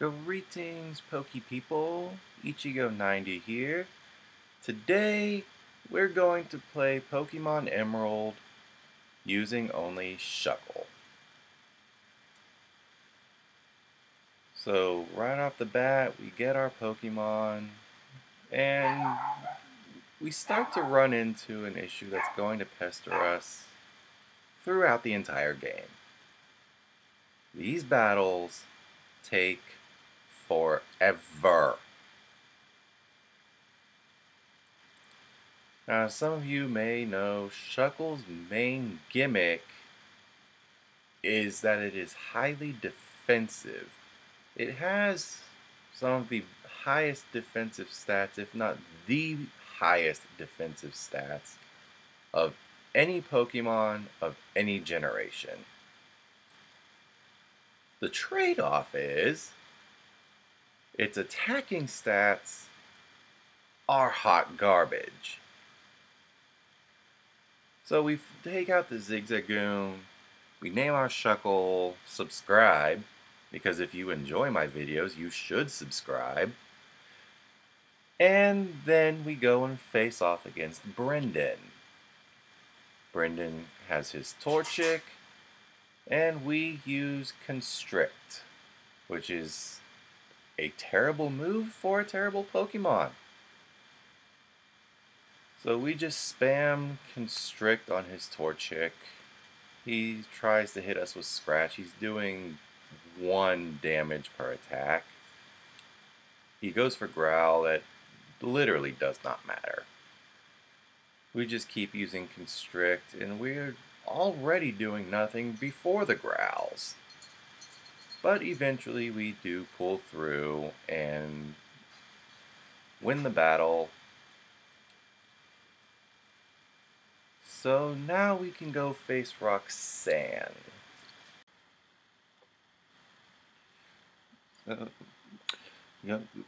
Greetings, Poke People. Ichigo 90 here. Today, we're going to play Pokemon Emerald using only Shuckle. So, right off the bat, we get our Pokemon, and we start to run into an issue that's going to pester us throughout the entire game. These battles take forever. Now, some of you may know Shuckle's main gimmick is that it is highly defensive. It has some of the highest defensive stats, if not the highest defensive stats, of any Pokemon of any generation. The trade-off is its attacking stats are hot garbage. So we take out the Zigzagoon, we name our Shuckle Subscribe, because if you enjoy my videos, you should subscribe. And then we go and face off against Brendan. Brendan has his Torchic, and we use Constrict, which is a terrible move for a terrible Pokemon. So we just spam Constrict on his Torchic. He tries to hit us with Scratch. He's doing 1 damage per attack. He goes for Growl. That literally does not matter. We just keep using Constrict, and we're already doing nothing before the Growls. But eventually we do pull through and win the battle. So now we can go face Roxanne.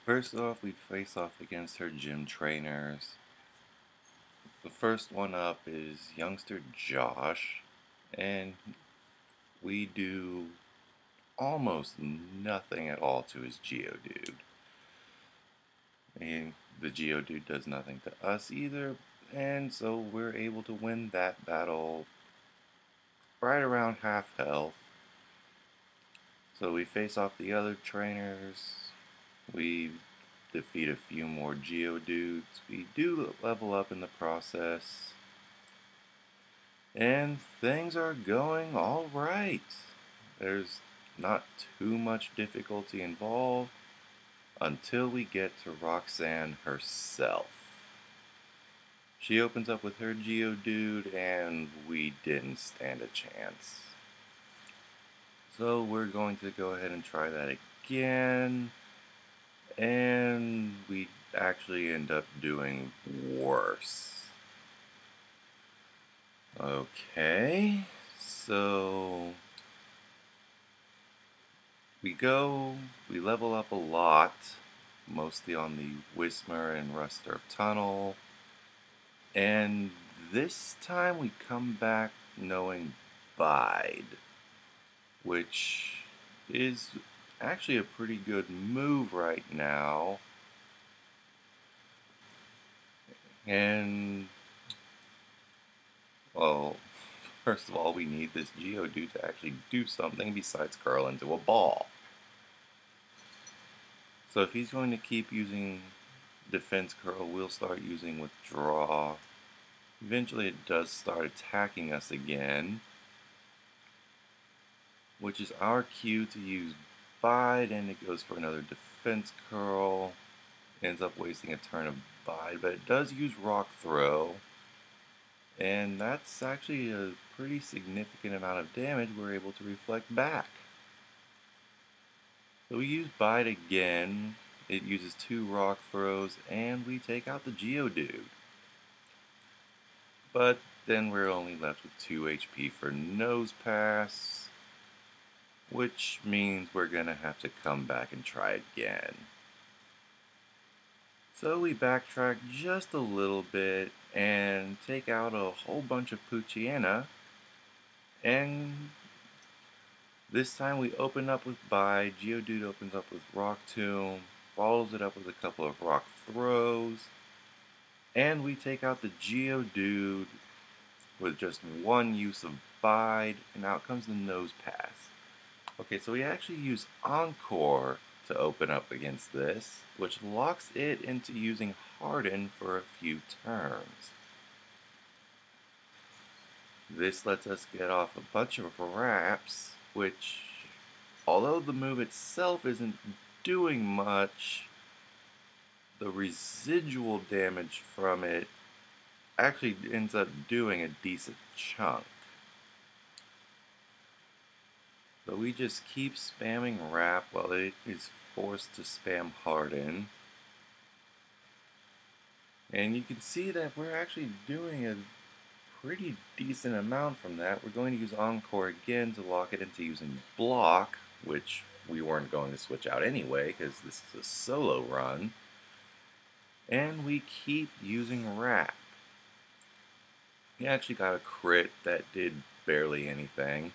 First off, we face off against her gym trainers. The first one up is youngster Josh, and we do almost nothing at all to his Geodude. And the Geodude does nothing to us either, and so we're able to win that battle right around half health. So we face off the other trainers, we defeat a few more Geodudes, we do level up in the process, and things are going alright. There's not too much difficulty involved until we get to Roxanne herself. She opens up with her Geodude, and we didn't stand a chance. So we're going to go ahead and try that again, and we actually end up doing worse. Okay, so we level up a lot, mostly on the Whismur and Rusturf Tunnel. And this time we come back knowing Bide, which is actually a pretty good move right now. And, well, first of all, we need this Geodude to actually do something besides curl into a ball. So if he's going to keep using Defense Curl, we'll start using Withdraw. Eventually it does start attacking us again, which is our cue to use Bide, and it goes for another Defense Curl. Ends up wasting a turn of Bide, but it does use Rock Throw, and that's actually a pretty significant amount of damage we're able to reflect back. So we use Bide again, it uses 2 Rock Throws, and we take out the Geodude. But then we're only left with 2 HP for Nose Pass, which means we're gonna have to come back and try again. So we backtrack just a little bit and take out a whole bunch of Poochyena, and This time we open up with Bide. Geodude opens up with Rock Tomb, follows it up with a couple of Rock Throws, and we take out the Geodude with just one use of Bide, and out comes the Nose Pass. Okay, so we actually use Encore to open up against this, which locks it into using Harden for a few turns. This lets us get off a bunch of wraps, which, although the move itself isn't doing much, the residual damage from it actually ends up doing a decent chunk. So we just keep spamming Wrap while it is forced to spam Harden. And you can see that we're actually doing a pretty decent amount from that. We're going to use Encore again to lock it into using Block, which we weren't going to switch out anyway because this is a solo run. And we keep using Wrap. He actually got a crit that did barely anything.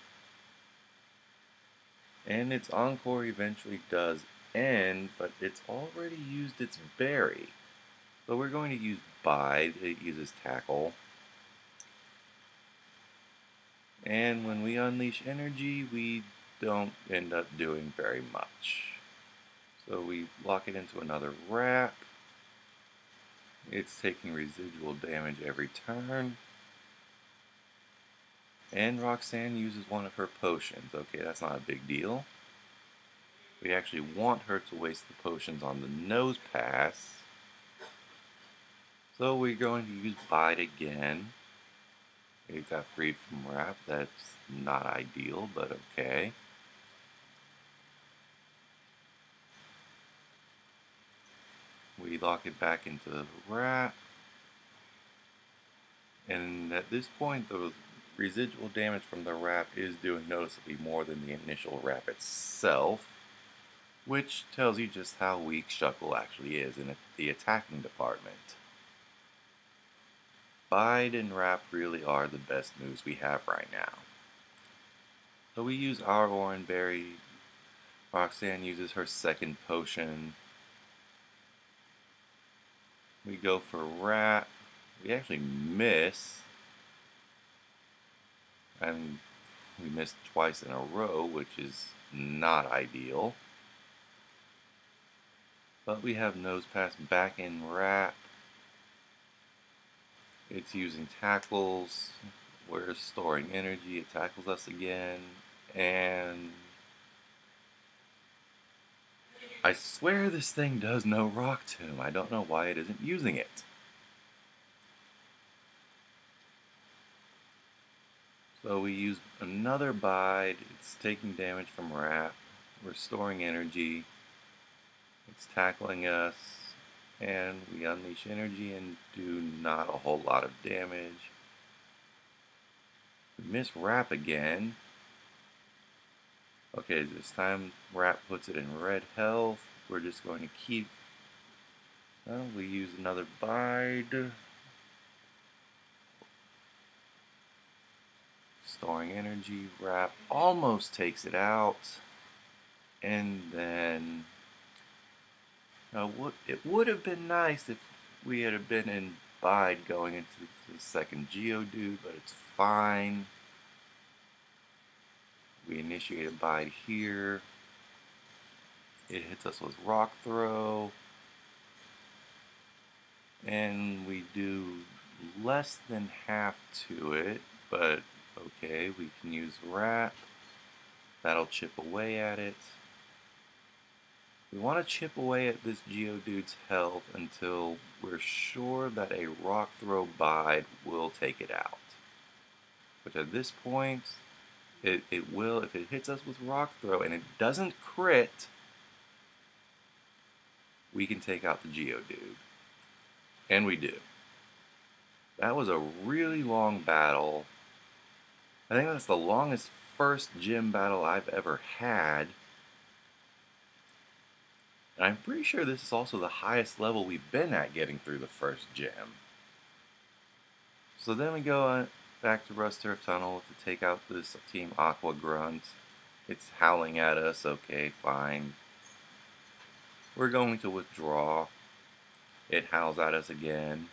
And its Encore eventually does end, but it's already used its berry. So we're going to use Bide. It uses Tackle. And when we unleash energy, we don't end up doing very much. So we lock it into another Wrap. It's taking residual damage every turn. And Roxanne uses one of her potions. Okay, that's not a big deal. We actually want her to waste the potions on the Nose Pass. So we're going to use Bide again. It got freed from Wrap. That's not ideal, but okay. We lock it back into the Wrap. And at this point, the residual damage from the Wrap is doing noticeably more than the initial Wrap itself, which tells you just how weak Shuckle actually is in the attacking department. Bide and Wrap really are the best moves we have right now. So we use our Oran Berry. Roxanne uses her second potion. We go for Wrap. We actually miss. And we missed twice in a row, which is not ideal. But we have Nose Pass back in Wrap. It's using Tackles. We're storing energy. It tackles us again. And I swear this thing does no Rock Tomb. I don't know why it isn't using it. So we use another Bide. It's taking damage from Wrap. We're storing energy. It's tackling us. And we unleash energy and do not a whole lot of damage. We miss Wrap again. Okay, this time Wrap puts it in red health. We're just going to keep... Well, we use another Bide. Storing energy. Wrap almost takes it out. And then... it would have been nice if we had been in Bide going into the second Geodude, but it's fine. We initiate a Bide here. It hits us with Rock Throw. And we do less than half to it, but okay, we can use Wrap. That'll chip away at it. We want to chip away at this Geodude's health until we're sure that a Rock Throw Bide will take it out. Which at this point, it will, if it hits us with Rock Throw and it doesn't crit, we can take out the Geodude. And we do. That was a really long battle. I think that's the longest first gym battle I've ever had. And I'm pretty sure this is also the highest level we've been at getting through the first gym. So then we go back to Rust Turf Tunnel to take out this Team Aqua Grunt. It's howling at us. Okay, fine. We're going to withdraw. It howls at us again.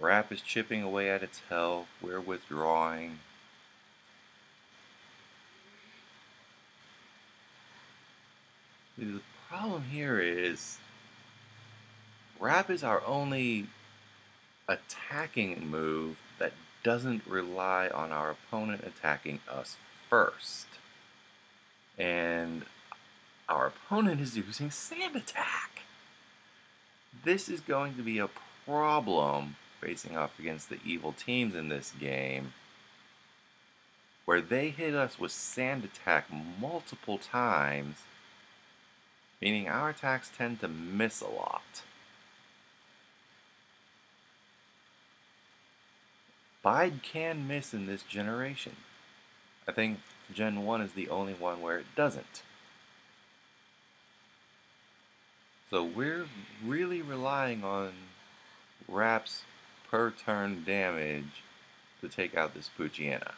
Rap is chipping away at its health. We're withdrawing. The problem here is Rap is our only attacking move that doesn't rely on our opponent attacking us first. And our opponent is using Sand Attack. This is going to be a problem facing off against the evil teams in this game, where they hit us with Sand Attack multiple times, meaning our attacks tend to miss a lot. Bide can miss in this generation. I think Gen 1 is the only one where it doesn't. So we're really relying on Rap's per turn damage to take out this Poochyena.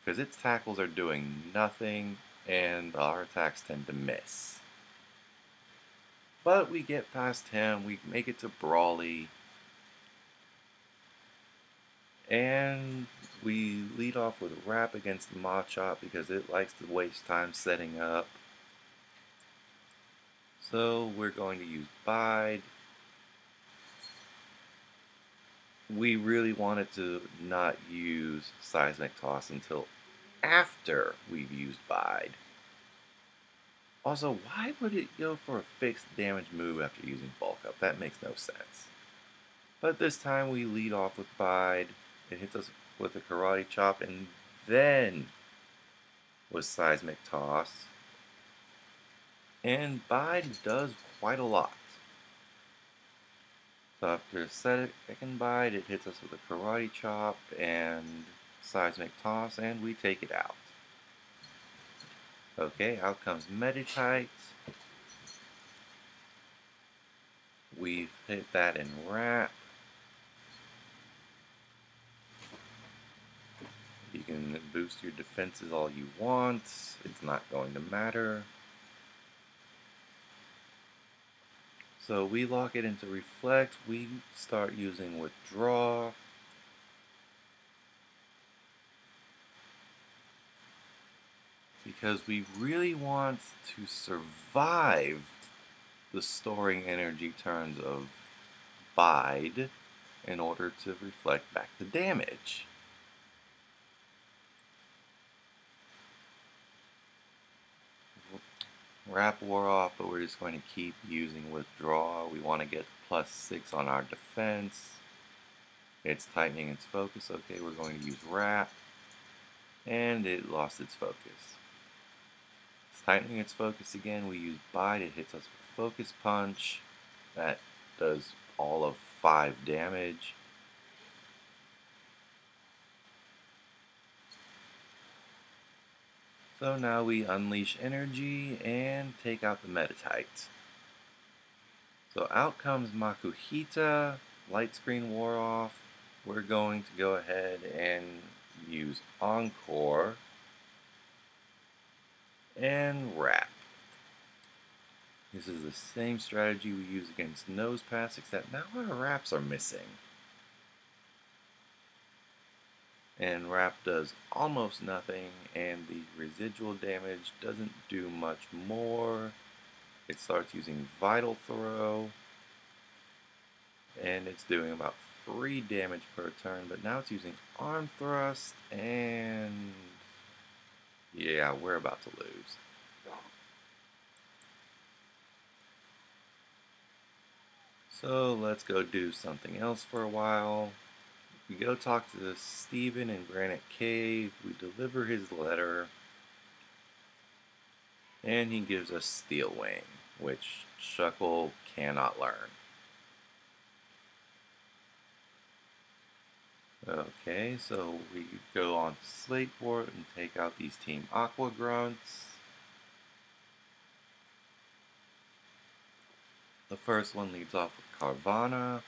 Because its tackles are doing nothing and our attacks tend to miss. But we get past him, we make it to Brawly, and we lead off with Rap against Machop because it likes to waste time setting up. So we're going to use Bide. We really wanted to not use Seismic Toss until after we've used Bide. Also, why would it go for a fixed damage move after using Bulk Up? That makes no sense. But this time we lead off with Bide. It hits us with a Karate Chop and then with Seismic Toss. And Bide does quite a lot. So after a second Bide, it hits us with a Karate Chop and Seismic Toss, and we take it out. Okay, out comes Meditite. We've hit that in Rap. You can boost your defenses all you want. It's not going to matter. So we lock it into Reflect. We start using Withdraw. Because we really want to survive the storing energy turns of Bide in order to reflect back the damage. Rap wore off, but we're just going to keep using Withdraw. We want to get +6 on our defense. It's tightening its focus. Okay, we're going to use Rap. And it lost its focus. It's tightening its focus again. We use Bide. It hits us with Focus Punch. That does all of 5 damage. So now we unleash energy and take out the Meditite. So out comes Makuhita, light screen wore off. We're going to go ahead and use Encore and Rap. This is the same strategy we use against Nose Pass, except now our Raps are missing. And Rap does almost nothing, and the residual damage doesn't do much more. It starts using Vital Throw, and it's doing about 3 damage per turn, but now it's using Arm Thrust, and yeah, we're about to lose. So let's go do something else for a while. We go talk to Steven in Granite Cave. We deliver his letter. And he gives us Steel Wing, which Shuckle cannot learn. Okay, so we go on to Slakeport and take out these Team Aqua Grunts. The first one leads off with Carvana.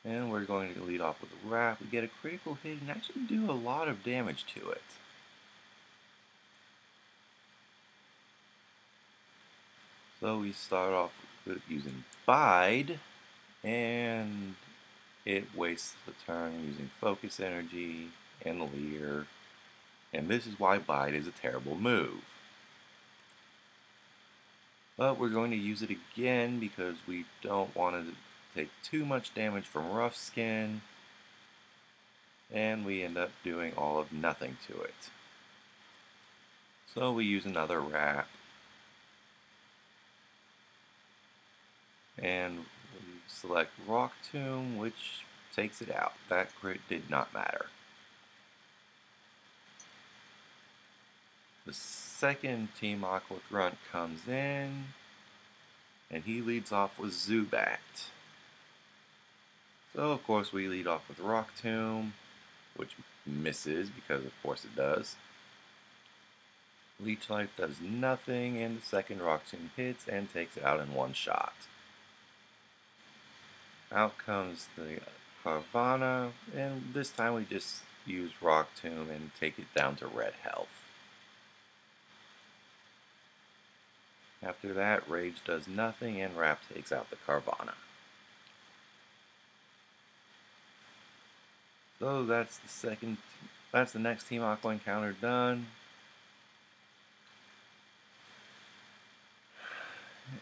And we're going to lead off with a wrap. We get a critical hit and actually do a lot of damage to it. So we start off with using Bide, and it wastes the turn using Focus Energy and Leer. And this is why Bide is a terrible move. But we're going to use it again because we don't want to take too much damage from Rough Skin. And we end up doing all of nothing to it. So we use another wrap. And we select Rock Tomb, which takes it out. That crit did not matter. The second Team Aqua Grunt comes in, and he leads off with Zubat. So of course we lead off with Rock Tomb, which misses because of course it does. Leech Life does nothing, and the second Rock Tomb hits and takes it out in one shot. Out comes the Carvanha, and this time we just use Rock Tomb and take it down to red health. After that, Rage does nothing, and Wrap takes out the Carvanha. So that's the next Team Aqua encounter done.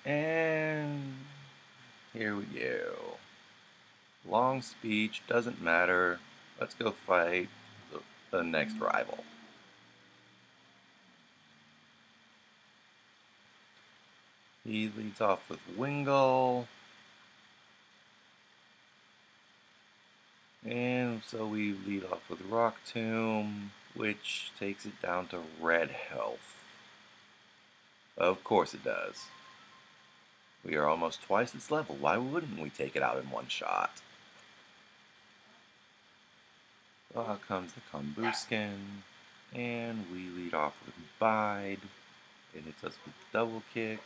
And here we go. Long speech, doesn't matter. Let's go fight the next rival. He leads off with Wingull. And so we lead off with Rock Tomb, which takes it down to red health. Of course it does. We are almost twice its level. Why wouldn't we take it out in one shot? So out comes the Combusken, and we lead off with Bide. It hits us with Double Kick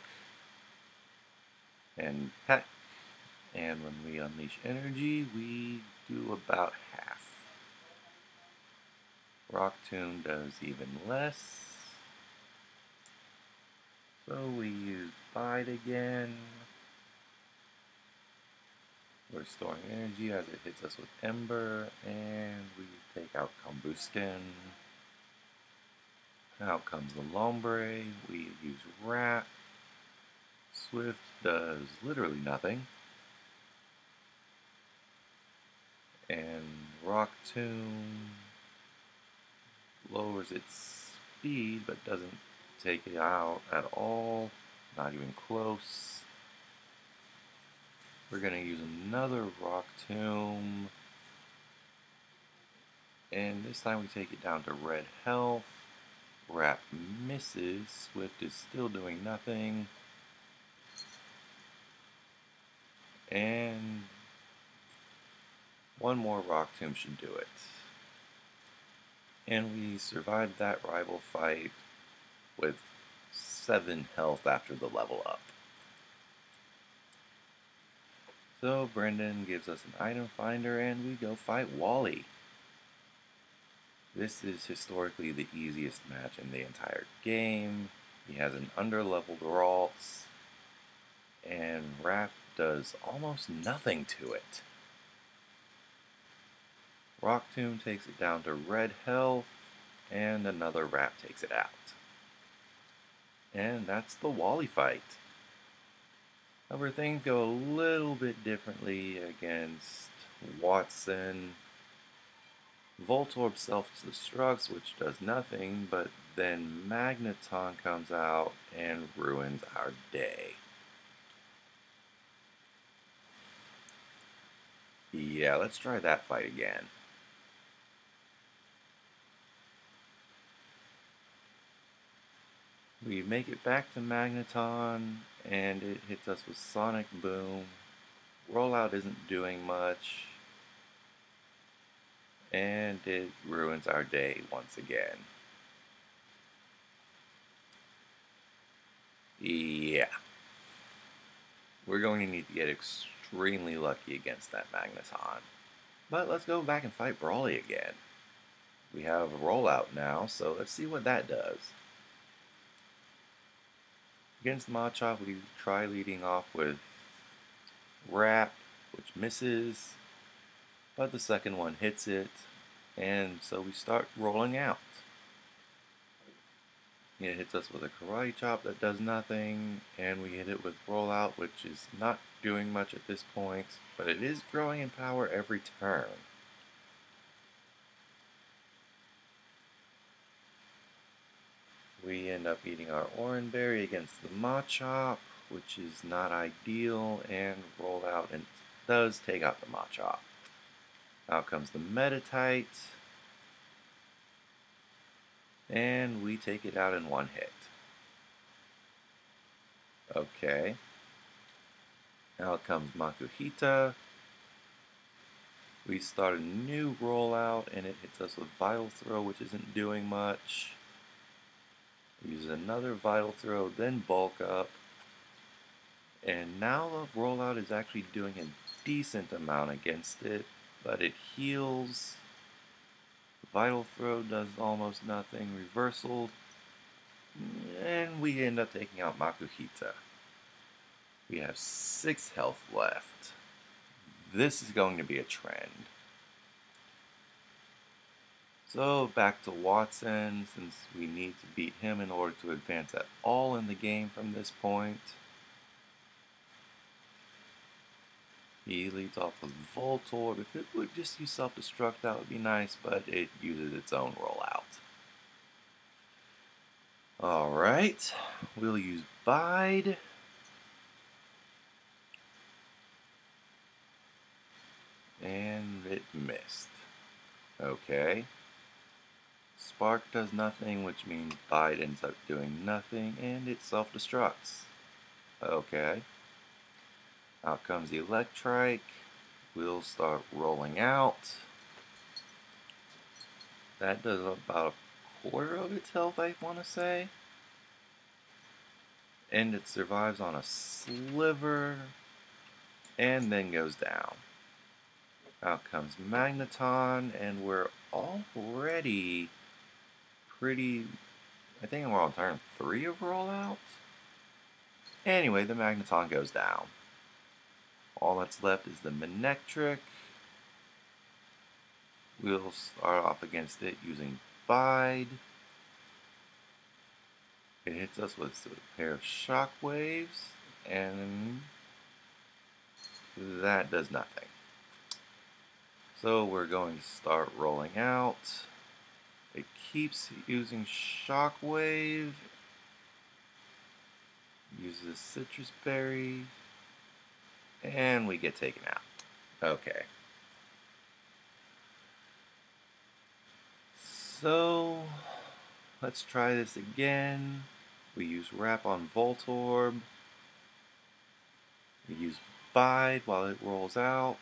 and Peck. And when we unleash energy, we do about half. Rock Tomb does even less. So we use Bide again. We're storing energy as it hits us with Ember, and we take out Combusken. Out comes the Lombre. We use Wrap. Swift does literally nothing. And Rock Tomb lowers its speed but doesn't take it out at all, not even close. We're going to use another Rock Tomb, and this time we take it down to red health. Wrap misses, Swift is still doing nothing, and one more Rock Tomb should do it. And we survived that rival fight with 7 health after the level up. So Brendan gives us an item finder and we go fight Wally. This is historically the easiest match in the entire game. He has an underleveled Ralts, and Wrap does almost nothing to it. Rock Tomb takes it down to red health, and another Wrap takes it out. And that's the Wally fight. However, things go a little bit differently against Watson. Voltorb self-destructs, which does nothing, but then Magneton comes out and ruins our day. Yeah, let's try that fight again. We make it back to Magneton, and it hits us with Sonic Boom. Rollout isn't doing much, and it ruins our day once again. Yeah. We're going to need to get extremely lucky against that Magneton. But let's go back and fight Brawly again. We have a rollout now, so let's see what that does. Against Machop, we try leading off with Wrap, which misses, but the second one hits it, and so we start rolling out. It hits us with a Karate Chop that does nothing, and we hit it with Rollout, which is not doing much at this point, but it is growing in power every turn. We end up eating our Orange Berry against the Machop, which is not ideal, and roll out and does take out the Machop. Out comes the Metatite, and we take it out in one hit. Okay. Out comes Makuhita. We start a new rollout, and it hits us with Vital Throw, which isn't doing much. Use another Vital Throw, then Bulk Up. And now the rollout is actually doing a decent amount against it, but it heals. Vital Throw does almost nothing. Reversal. And we end up taking out Makuhita. We have 6 health left. This is going to be a trend. So back to Watson, since we need to beat him in order to advance at all in the game from this point. He leads off with Voltorb. If it would just use Self-Destruct, that would be nice, but it uses its own rollout. Alright, we'll use Bide. And it missed. Okay. Spark does nothing, which means Bide ends up doing nothing, and it self-destructs. Okay. Out comes Electrike. We'll start rolling out. That does about a quarter of its health, I want to say. And it survives on a sliver, and then goes down. Out comes Magneton, and we're already pretty... I think we're on turn 3 of rollout. Anyway, the Magneton goes down. All that's left is the Manectric. We'll start off against it using Bide. It hits us with a pair of Shockwaves, and that does nothing. So we're going to start rolling out. It keeps using Shockwave. Uses Citrus Berry. And we get taken out. Okay. So let's try this again. We use Wrap on Voltorb. We use Bide while it rolls out.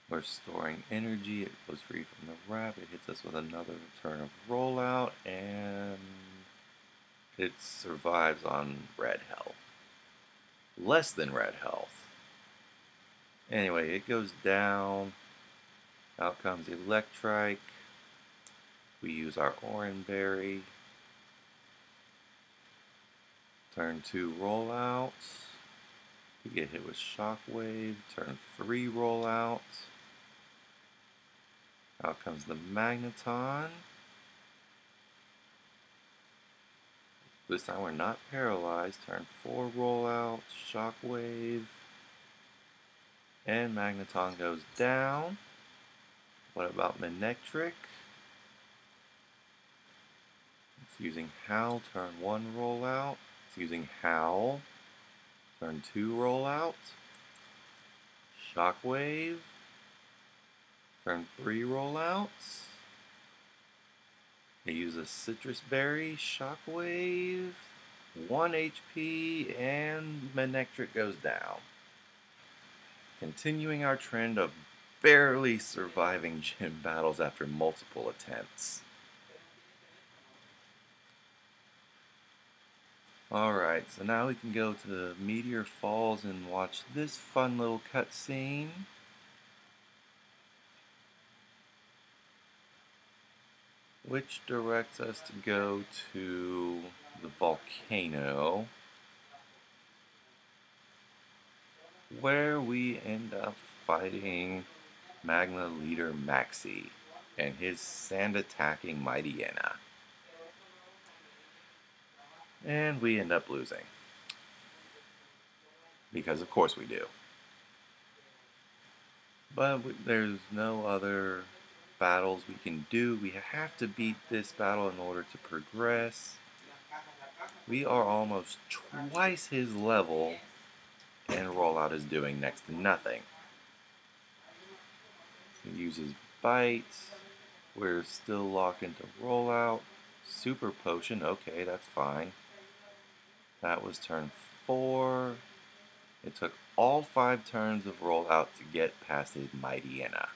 We're storing energy. It goes free from the Wrap. It hits us with another turn of rollout, and it survives on red health. Less than red health. Anyway, it goes down. Out comes Electrike. We use our Orange Berry. Turn 2 rollout. We get hit with Shockwave. Turn 3 rollout. Out comes the Magneton. This time we're not paralyzed. Turn 4 rollout. Shockwave. And Magneton goes down. What about Manectric? It's using Howl. Turn 1 rollout. It's using Howl. Turn 2 rollout. Shockwave. Turn 3 rollouts. It uses Citrus Berry, Shockwave, 1 HP, and Manectric goes down. Continuing our trend of barely surviving gym battles after multiple attempts. Alright, so now we can go to the Meteor Falls and watch this fun little cutscene. Which directs us to go to the volcano, where we end up fighting Magma Leader Maxi and his sand-attacking Mightyena. And we end up losing. Because of course we do. But there's no other battles we can do. We have to beat this battle in order to progress. We are almost twice his level, and Rollout is doing next to nothing. He uses bites. We're still locked into Rollout. Super Potion, okay, that's fine. That was turn 4. It took all 5 turns of Rollout to get past his Mightyena.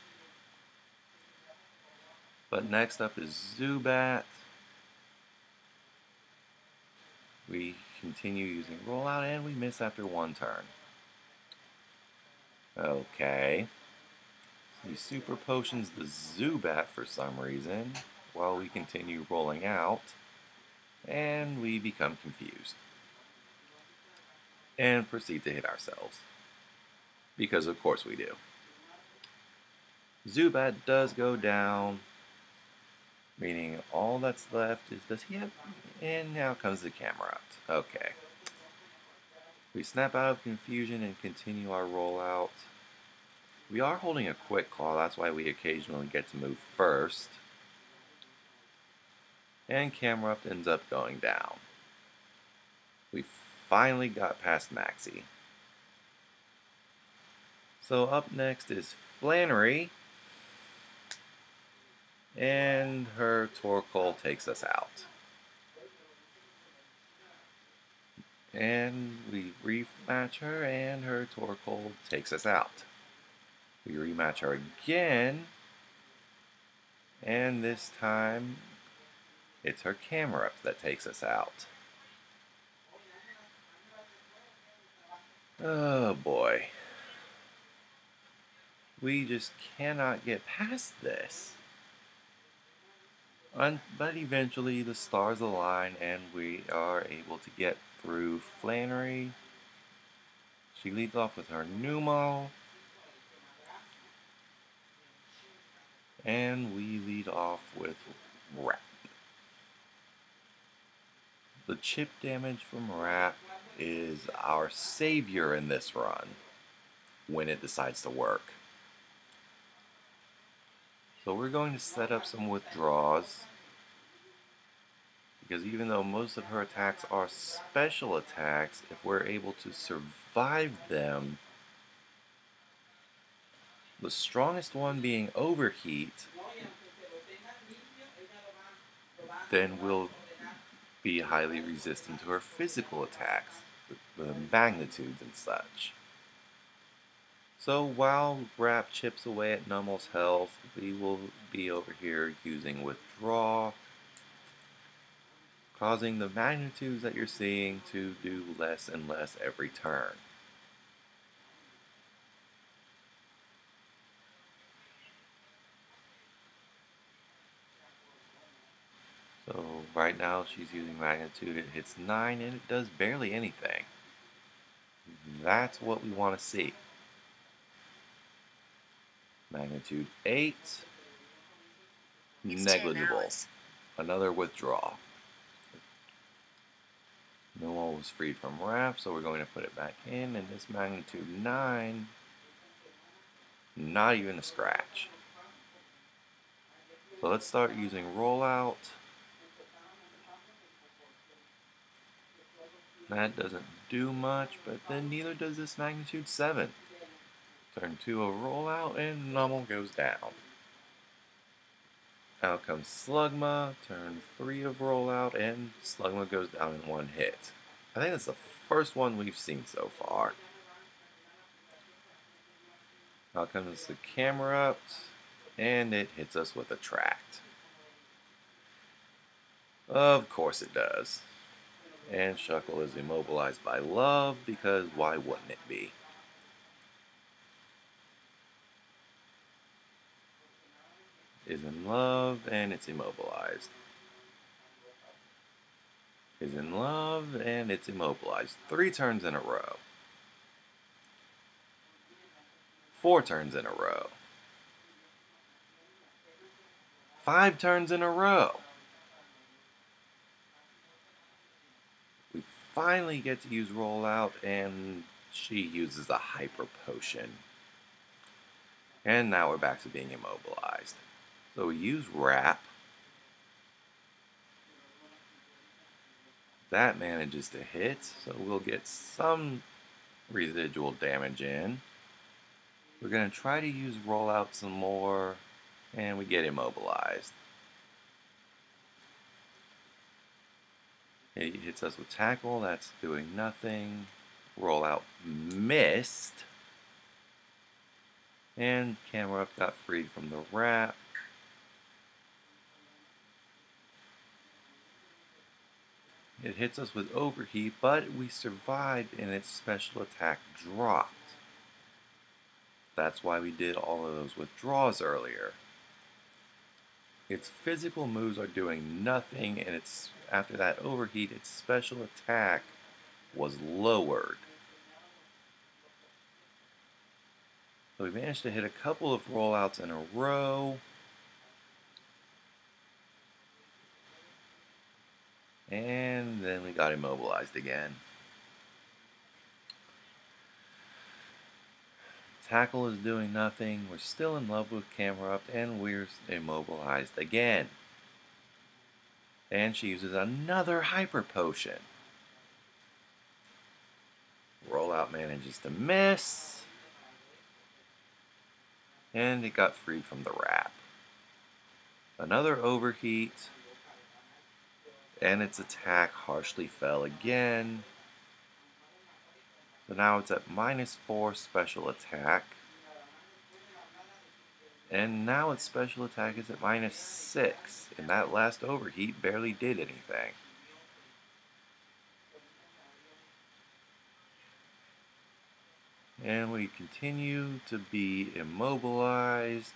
But next up is Zubat. We continue using Rollout and we miss after 1 turn. Okay. He Super Potions the Zubat for some reason while we continue rolling out, and we become confused and proceed to hit ourselves. Because of course we do. Zubat does go down, meaning all that's left is, does he have, and now comes the camera up. Okay. We snap out of confusion and continue our rollout. We are holding a quick claw, that's why we occasionally get to move first. And Camerupt ends up going down. We finally got past Maxi. So up next is Flannery. And her Torkoal takes us out. And we rematch her and her Torkoal takes us out. We rematch her again, and this time it's her Camerupt that takes us out. Oh boy. We just cannot get past this. But eventually the stars align and we are able to get through Flannery. She leads off with her Numel. And we lead off with Wrap. The chip damage from Wrap is our savior in this run when it decides to work. So we're going to set up some withdraws, because even though most of her attacks are special attacks, if we're able to survive them, the strongest one being Overheat, then we'll be highly resistant to her physical attacks, the magnitudes and such. So while Wrap chips away at Numel's health, we will be over here using Withdraw, causing the magnitudes that you're seeing to do less and less every turn. So right now she's using Magnitude, it hits 9 and it does barely anything. That's what we want to see. Magnitude 8, negligible. Another Withdraw. Numel was freed from Wrap, so we're going to put it back in, and this Magnitude 9, not even a scratch. So let's start using Rollout. That doesn't do much, but then neither does this Magnitude 7. Turn 2 of Rollout, and Numel goes down. Out comes Slugma, turn 3 of Rollout, and Slugma goes down in 1 hit. I think that's the first one we've seen so far. Out comes the Camerupt, and it hits us with a Tract. Of course it does. And Shuckle is immobilized by love, because why wouldn't it be? Is in love, and it's immobilized. Is in love, and it's immobilized. 3 turns in a row. 4 turns in a row. 5 turns in a row. We finally get to use rollout, and she uses a hyper potion. And now we're back to being immobilized. So we use wrap. That manages to hit, so we'll get some residual damage in. We're going to try to use rollout some more, and we get immobilized. It hits us with tackle, that's doing nothing. Rollout missed. And camera up got freed from the wrap. It hits us with overheat, but we survived and its special attack dropped. That's why we did all of those withdrawals earlier. Its physical moves are doing nothing, and after that overheat, its special attack was lowered. So we managed to hit a couple of rollouts in a row. And then we got immobilized again. Tackle is doing nothing. We're still in love with camera up, and we're immobilized again. And she uses another hyper potion. Rollout manages to miss. And it got freed from the wrap. Another overheat. And its attack harshly fell again. So now it's at -4 special attack. And now its special attack is at -6. And that last overheat barely did anything. And we continue to be immobilized.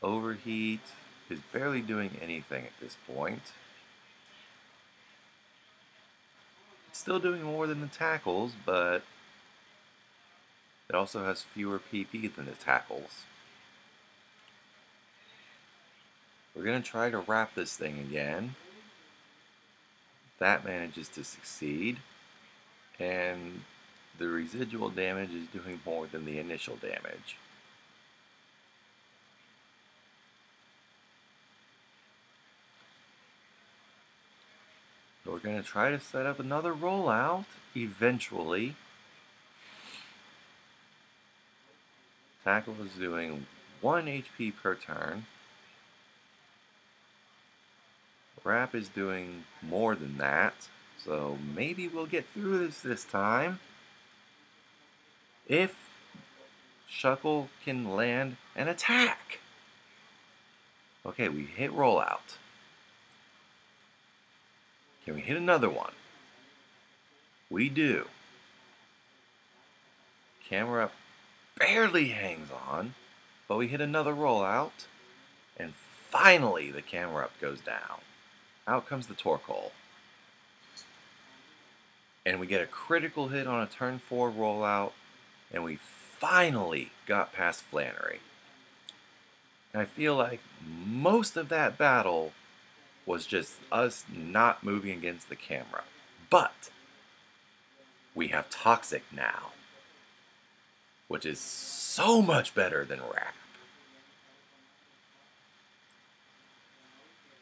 Overheat is barely doing anything at this point. It's still doing more than the tackles, but it also has fewer PP than the tackles. We're going to try to wrap this thing again. That manages to succeed. And the residual damage is doing more than the initial damage. So we're going to try to set up another rollout eventually. Tackle is doing 1 HP per turn. Wrap is doing more than that. So maybe we'll get through this time. If Shuckle can land an attack. Okay, we hit rollout. Can we hit another one? We do. Camera barely hangs on, but we hit another rollout, and finally the camera up goes down. Out comes the Torkoal. And we get a critical hit on a turn 4 rollout, and we finally got past Flannery. And I feel like most of that battle was just us not moving against the camera. But we have Toxic now, which is so much better than Wrap.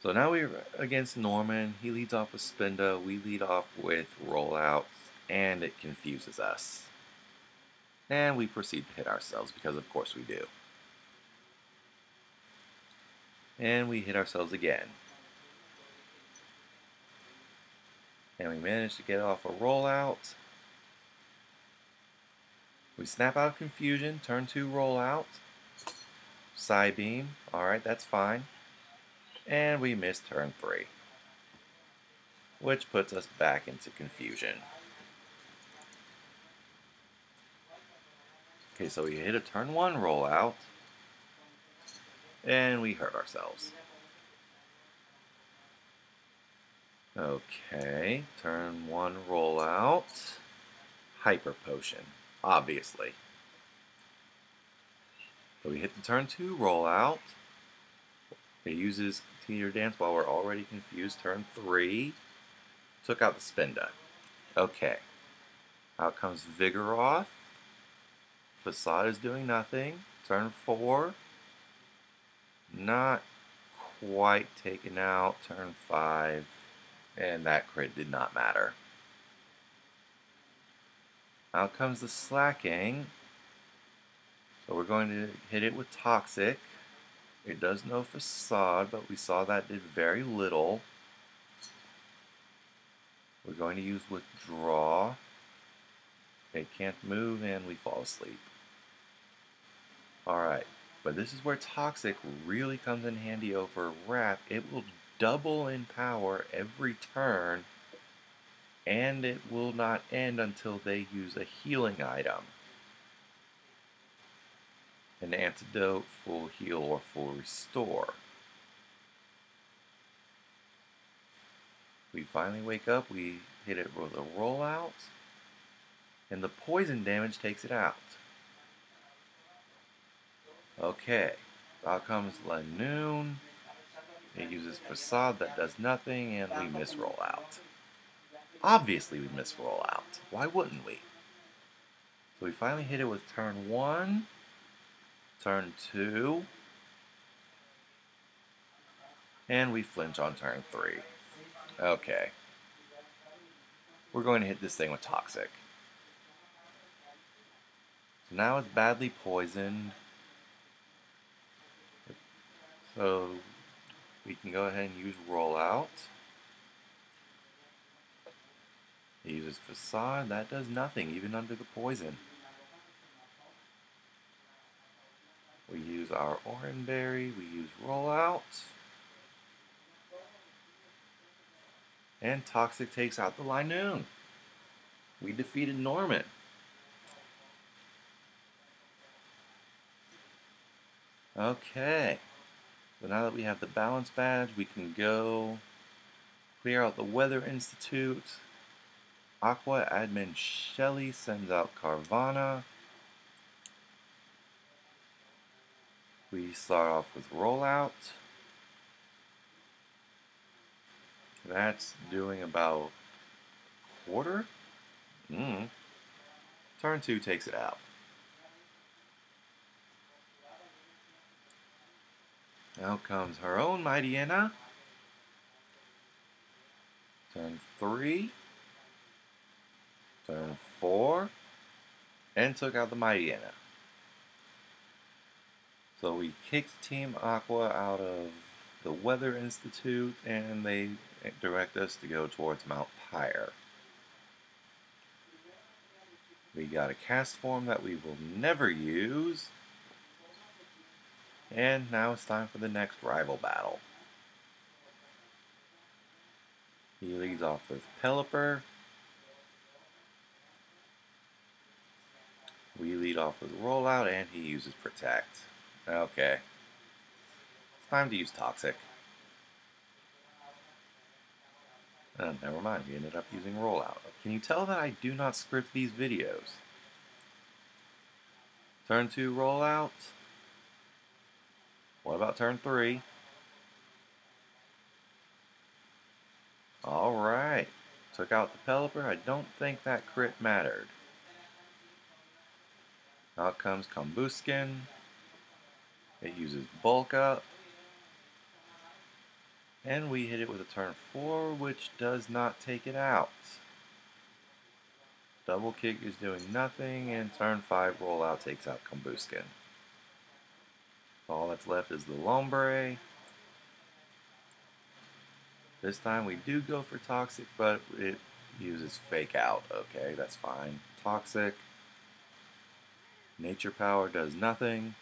So now we're against Norman. He leads off with Spinda. We lead off with Rollout, and it confuses us. And we proceed to hit ourselves, because of course we do. And we hit ourselves again. And we manage to get off a Rollout. We snap out Confusion, turn 2 Rollout. Psybeam, alright, that's fine. And we missed turn 3, which puts us back into confusion. Okay, so we hit a turn 1 rollout, and we hurt ourselves. Okay, turn 1 rollout, Hyper Potion, obviously. So we hit the turn 2 rollout. It uses Continue Your Dance while we're already confused. Turn 3, took out the Spinda. Okay, out comes Vigoroth. Facade is doing nothing. Turn 4, not quite taken out. Turn 5, and that crit did not matter. Out comes the Slacking. So we're going to hit it with Toxic. It does no Facade, but we saw that did very little. We're going to use Withdraw. It can't move, and we fall asleep. Alright, but this is where Toxic really comes in handy over Wrap. It will double in power every turn, and it will not end until they use a healing item. An Antidote, Full Heal, or Full Restore. We finally wake up, we hit it with a rollout, and the poison damage takes it out. Okay, out comes Lanoon. It uses Facade, that does nothing, and we miss rollout. Obviously we miss rollout. Why wouldn't we? So we finally hit it with turn 1, turn 2, and we flinch on turn 3. Okay. We're going to hit this thing with Toxic. So now it's badly poisoned. So we can go ahead and use Rollout. It uses Facade. That does nothing, even under the poison. We use our Oranberry. We use Rollout. And Toxic takes out the Linoon. We defeated Norman. Okay. So now that we have the Balance Badge, we can go clear out the Weather Institute. Aqua Admin Shelly sends out Carvana. We start off with Rollout. That's doing about a quarter. Turn 2 takes it out. Now comes her own Mightyena. Turn 3. Turn 4. And took out the Mightyena. So we kicked Team Aqua out of the Weather Institute, and they direct us to go towards Mount Pyre. We got a cast form that we will never use. And now it's time for the next rival battle. He leads off with Pelipper. We lead off with Rollout, and he uses Protect. Okay. It's time to use Toxic. Oh, never mind, we ended up using Rollout. Can you tell that I do not script these videos? Turn 2 Rollout. What about turn 3? Alright. Took out the Pelipper. I don't think that crit mattered. Out comes Combuskin. It uses Bulk Up. And we hit it with a turn 4, which does not take it out. Double Kick is doing nothing, and turn 5 Rollout takes out Combuskin. All that's left is the Lombre. This time we do go for Toxic, but it uses Fake Out. Okay, that's fine. Toxic. Nature Power does nothing.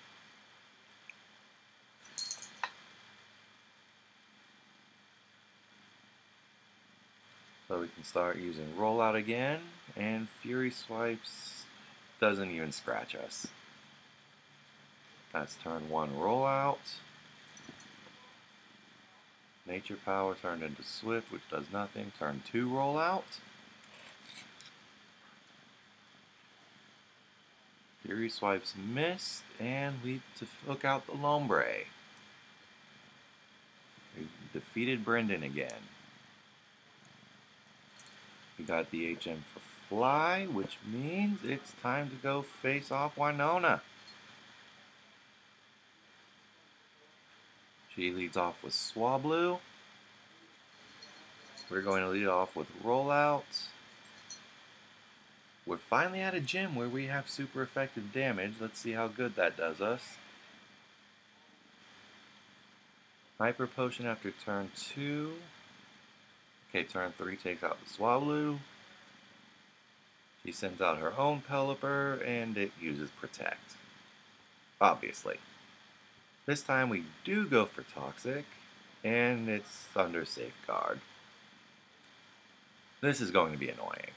So we can start using rollout again, and Fury Swipes doesn't even scratch us. That's turn 1 rollout. Nature Power turned into Swift, which does nothing. Turn 2 rollout. Fury Swipes missed, and we took out the Lombre. We defeated Brendan again. We got the HM for Fly, which means it's time to go face off Winona. She leads off with Swablu. We're going to lead off with Rollout. We're finally at a gym where we have super effective damage. Let's see how good that does us. Hyper Potion after turn 2. Okay, turn 3 takes out the Swablu. She sends out her own Pelipper, and it uses Protect. Obviously. This time we do go for Toxic, and it's under Safeguard. This is going to be annoying.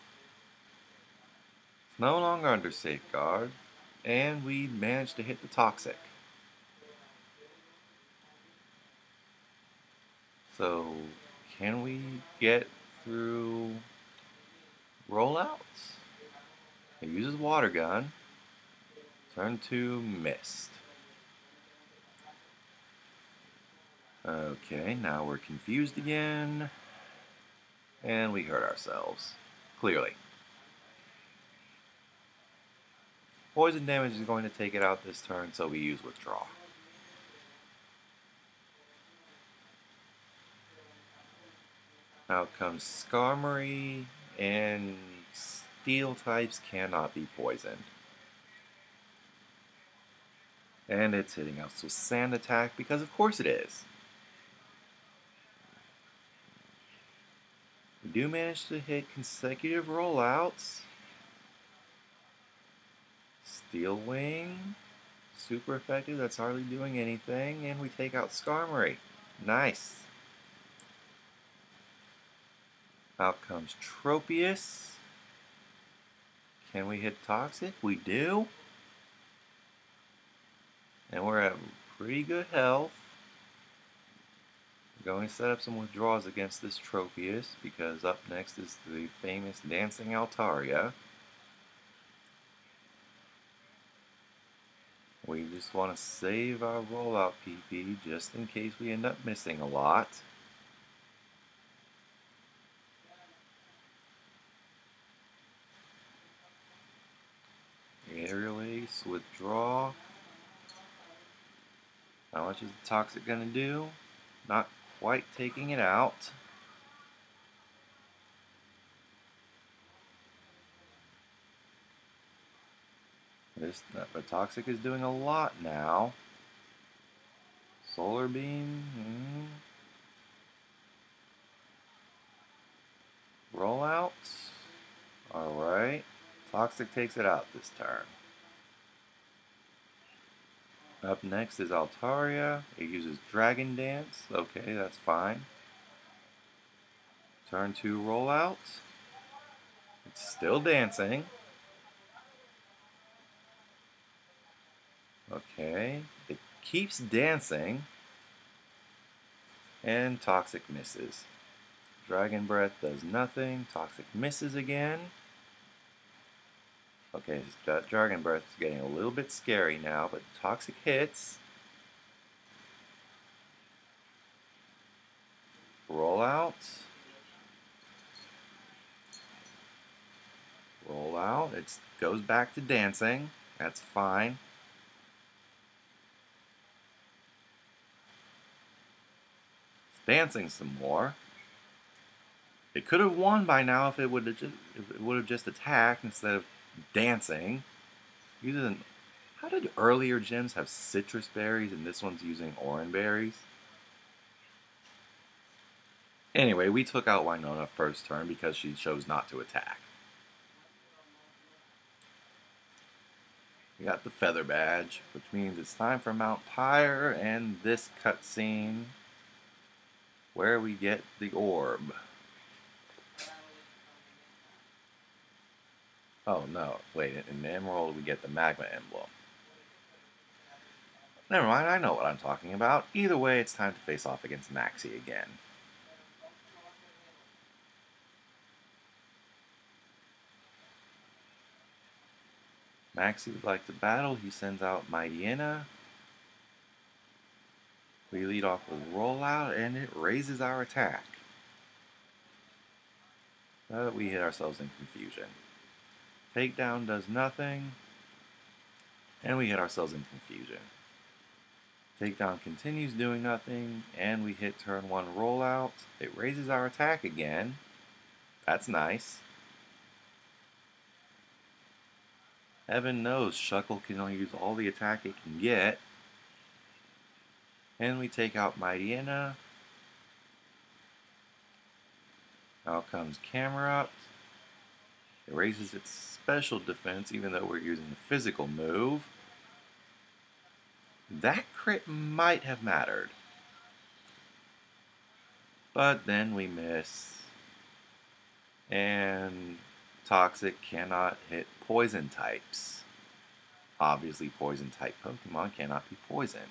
It's no longer under Safeguard, and we managed to hit the Toxic. So, can we get through rollouts? It uses Water Gun. Turn 2, missed. Okay, now we're confused again. And we hurt ourselves. Clearly. Poison damage is going to take it out this turn, so we use Withdraw. Out comes Skarmory, and Steel types cannot be poisoned. And it's hitting us with Sand Attack, because of course it is. We do manage to hit consecutive rollouts. Steel Wing, super effective, that's hardly doing anything, and we take out Skarmory. Nice. Out comes Tropius. Can we hit Toxic? We do. And we're at pretty good health. We're going to set up some withdrawals against this Tropius, because up next is the famous Dancing Altaria. We just want to save our rollout PP just in case we end up missing a lot. Aerial Ace, withdraw. How much is the Toxic going to do? Not quite taking it out. The Toxic is doing a lot now. Solar Beam. Rollout. Alright. Toxic takes it out this turn. Up next is Altaria. It uses Dragon Dance. Okay, that's fine. Turn 2 rollout. It's still dancing. Okay, it keeps dancing. And Toxic misses. Dragon Breath does nothing. Toxic misses again. Okay, Dragon Breath is getting a little bit scary now, but Toxic hits. Roll out. Roll out. It goes back to dancing. That's fine. It's dancing some more. It could have won by now if it would have just attacked instead of dancing. How did earlier gyms have citrus berries and this one's using orange berries? Anyway, we took out Winona first turn because she chose not to attack. We got the Feather Badge, which means it's time for Mount Pyre and this cutscene where we get the orb. Oh no, wait, in Emerald we get the Magma Emblem. Never mind, I know what I'm talking about. Either way, it's time to face off against Maxie again. Maxie would like to battle. He sends out Mightyena. We lead off with Rollout, and it raises our attack. We hit ourselves in confusion. Takedown does nothing, and we hit ourselves in confusion. Takedown continues doing nothing, and we hit turn 1 Rollout. It raises our attack again. That's nice. Heaven knows Shuckle can only use all the attack it can get. And we take out Mightyena. Out comes Camera. It raises its special defense even though we're using a physical move. That crit might have mattered. But then we miss. And Toxic cannot hit poison types. Obviously, poison type Pokemon cannot be poisoned.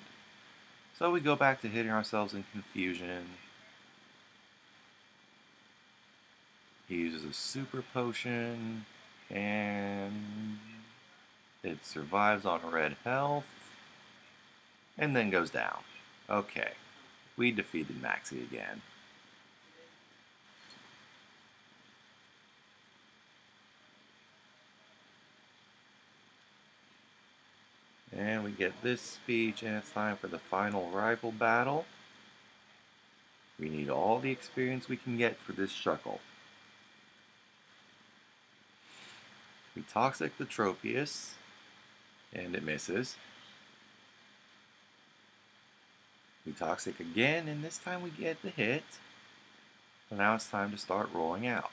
So we go back to hitting ourselves in confusion. He uses a super potion, and it survives on red health, and then goes down. Okay, we defeated Maxie again. And we get this speech, and it's time for the final rival battle. We need all the experience we can get for this Shuckle. We Toxic the Tropius, and it misses. We Toxic again, and this time we get the hit. So now it's time to start rolling out.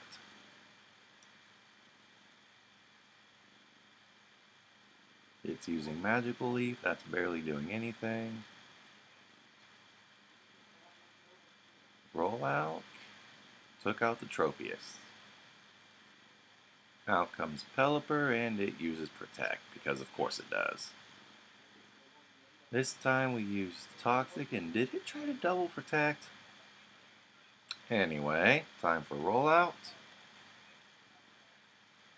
It's using Magical Leaf, that's barely doing anything. Roll out. Took out the Tropius. Out comes Pelipper, and it uses Protect, because of course it does. This time we used Toxic, and did it try to double Protect? Anyway, time for Rollout.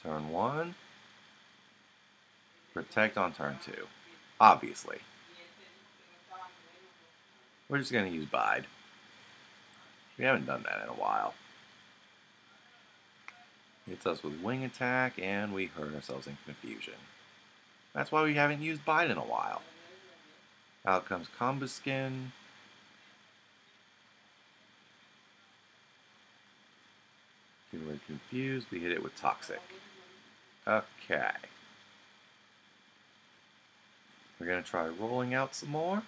Turn 1. Protect on turn 2. Obviously. We're just going to use Bide. We haven't done that in a while. Hits us with Wing Attack, and we hurt ourselves in confusion. That's why we haven't used Bide in a while. Out comes Combuskin. We're confused. We hit it with Toxic. Okay. We're going to try rolling out some more.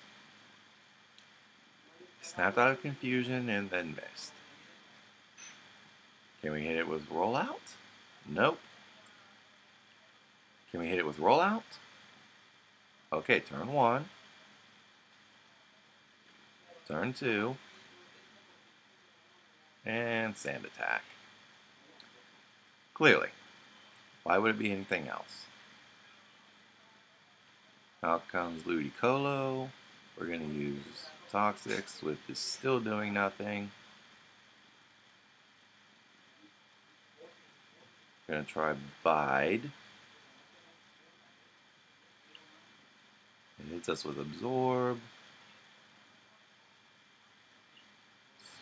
Snapped out of confusion and then missed. Can we hit it with rollout? Nope. Can we hit it with rollout? Okay, turn 1. Turn 2. And Sand Attack. Clearly. Why would it be anything else? Out comes Ludicolo. We're going to use Toxics with this still doing nothing. We're going to try Bide. It hits us with Absorb.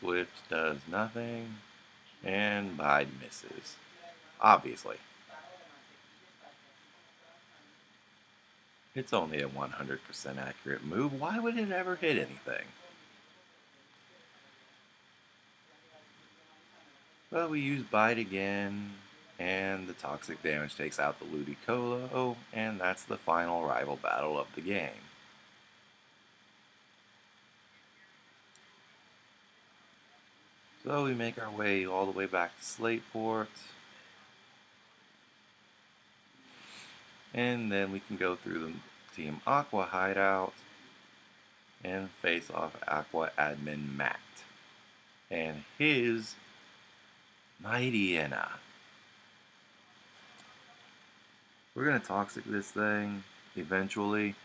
Swift does nothing. And Bide misses. Obviously. It's only a 100% accurate move. Why would it ever hit anything? Well, we use Bite again, and the Toxic damage takes out the Ludicolo, and that's the final rival battle of the game. So we make our way all the way back to Slateport. And then we can go through the Team Aqua hideout and face off Aqua Admin Matt and his Mightyena. We're gonna toxic this thing eventually.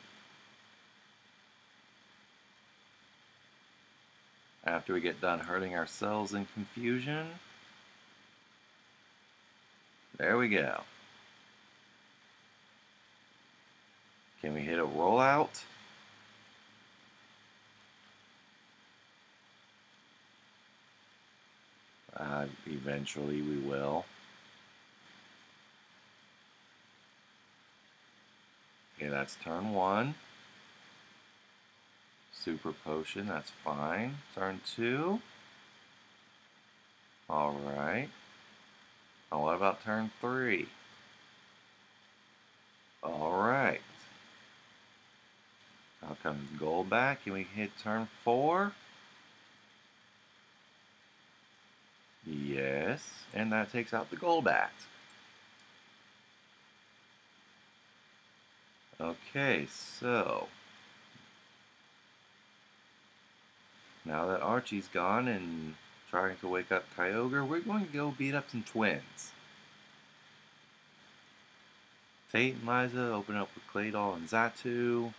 After we get done hurting ourselves in confusion. There we go. Can we hit a rollout? Eventually we will. Okay, that's turn 1. Super potion, that's fine. Turn 2. Alright. Now what about turn 3? Alright. Now comes gold back. Can we hit turn 4? Yes. And that takes out the gold bat. Okay, so now that Archie's gone and trying to wake up Kyogre, we're going to go beat up some twins. Tate and Liza open up with Claydol and Xatu.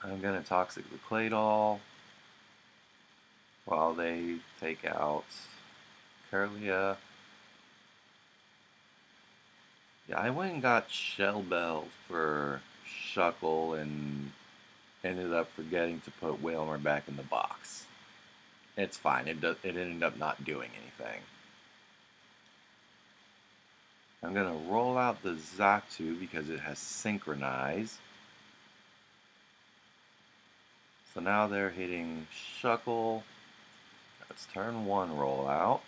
I'm going to toxic the Claydol while they take out Curlia. Yeah, I went and got Shell Bell for Shuckle and ended up forgetting to put Whalmer back in the box. It's fine. It ended up not doing anything. I'm going to roll out the Xatu because it has synchronized. So now they're hitting Shuckle. That's turn 1 rollout.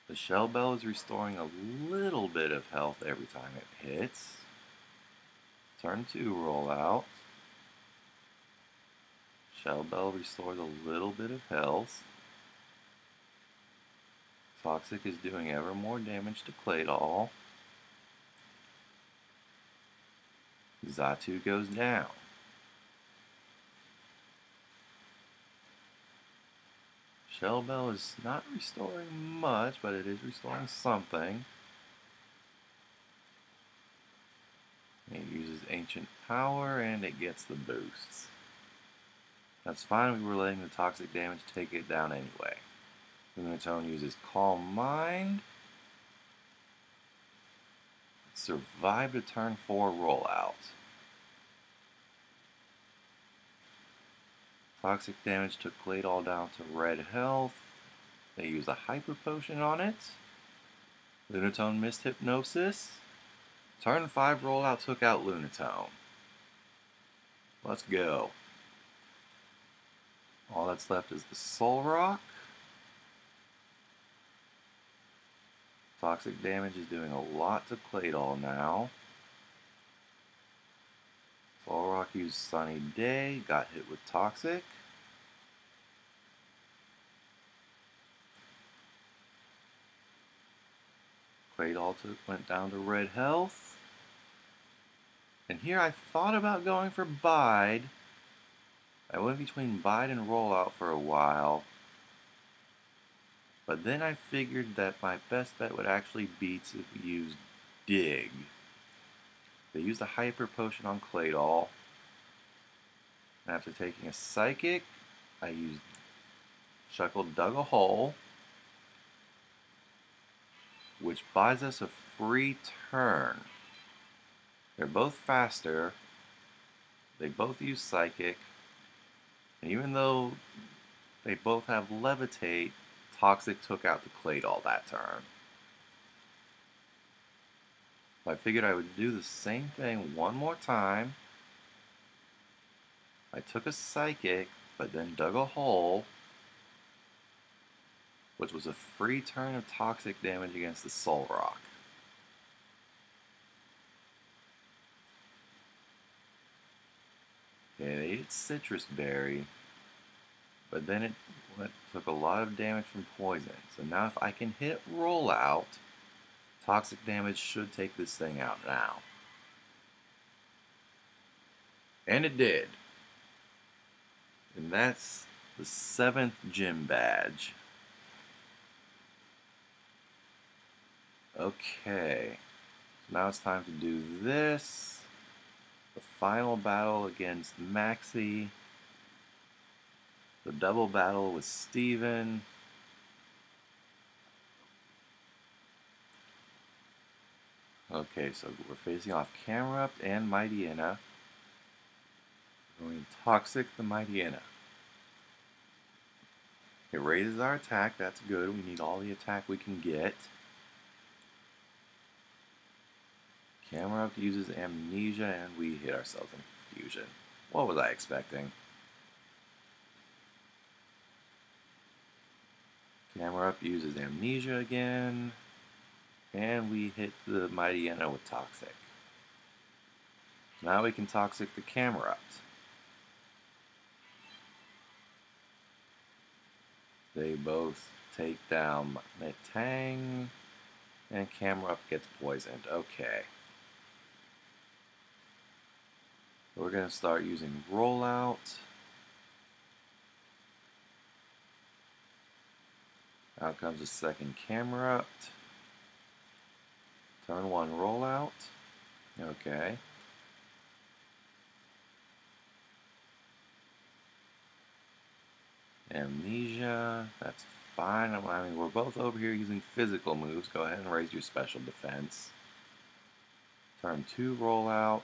The Shell Bell is restoring a little bit of health every time it hits. Turn 2 rollout. Shell Bell restores a little bit of health. Toxic is doing ever more damage to Claydol. Xatu goes down. Shell Bell is not restoring much, but it is restoring something. It uses Ancient Power and it gets the boosts. That's fine, we were letting the toxic damage take it down anyway. Lunatone uses Calm Mind. Survived a turn 4 rollout. Toxic damage took Claydol down to red health. They use a Hyper Potion on it. Lunatone missed Hypnosis. Turn 5 rollout took out Lunatone. Let's go. All that's left is the Soul Rock. Toxic damage is doing a lot to Claydol now. Soul Rock used Sunny Day, got hit with Toxic. Claydol went down to red health. And here I thought about going for Bide. I went between Bide and Rollout for a while. But then I figured that my best bet would actually be to use Dig. They used a Hyper Potion on Claydol. After taking a Psychic, I used Shuckle Dug a Hole, which buys us a free turn. They're both faster, they both use Psychic, and even though they both have Levitate, Toxic took out the Claydol that turn. I figured I would do the same thing one more time. I took a Psychic, but then dug a hole, which was a free turn of Toxic damage against the Soul Rock. Okay, they ate Citrus Berry, but then it took a lot of damage from poison. So now if I can hit Rollout, toxic damage should take this thing out now. And it did. And that's the 7th gym badge. Okay, so now it's time to do this. The final battle against Maxie. The double battle with Steven. Okay, so we're facing off Camera Up and Mighty Inna. We're going Toxic the Mighty Inna. It raises our attack, that's good. We need all the attack we can get. Camera Up uses Amnesia and we hit ourselves in Confusion. What was I expecting? Camera Up uses Amnesia again. And we hit the Mighty Inna with Toxic. Now we can Toxic the Camera Up. They both take down Metang, and Camera Up gets poisoned. Okay. We're going to start using Rollout. Out comes the second Camera Up. Turn 1 Rollout. Okay. Amnesia, that's fine. I mean, we're both over here using physical moves. Go ahead and raise your special defense. Turn 2 Rollout.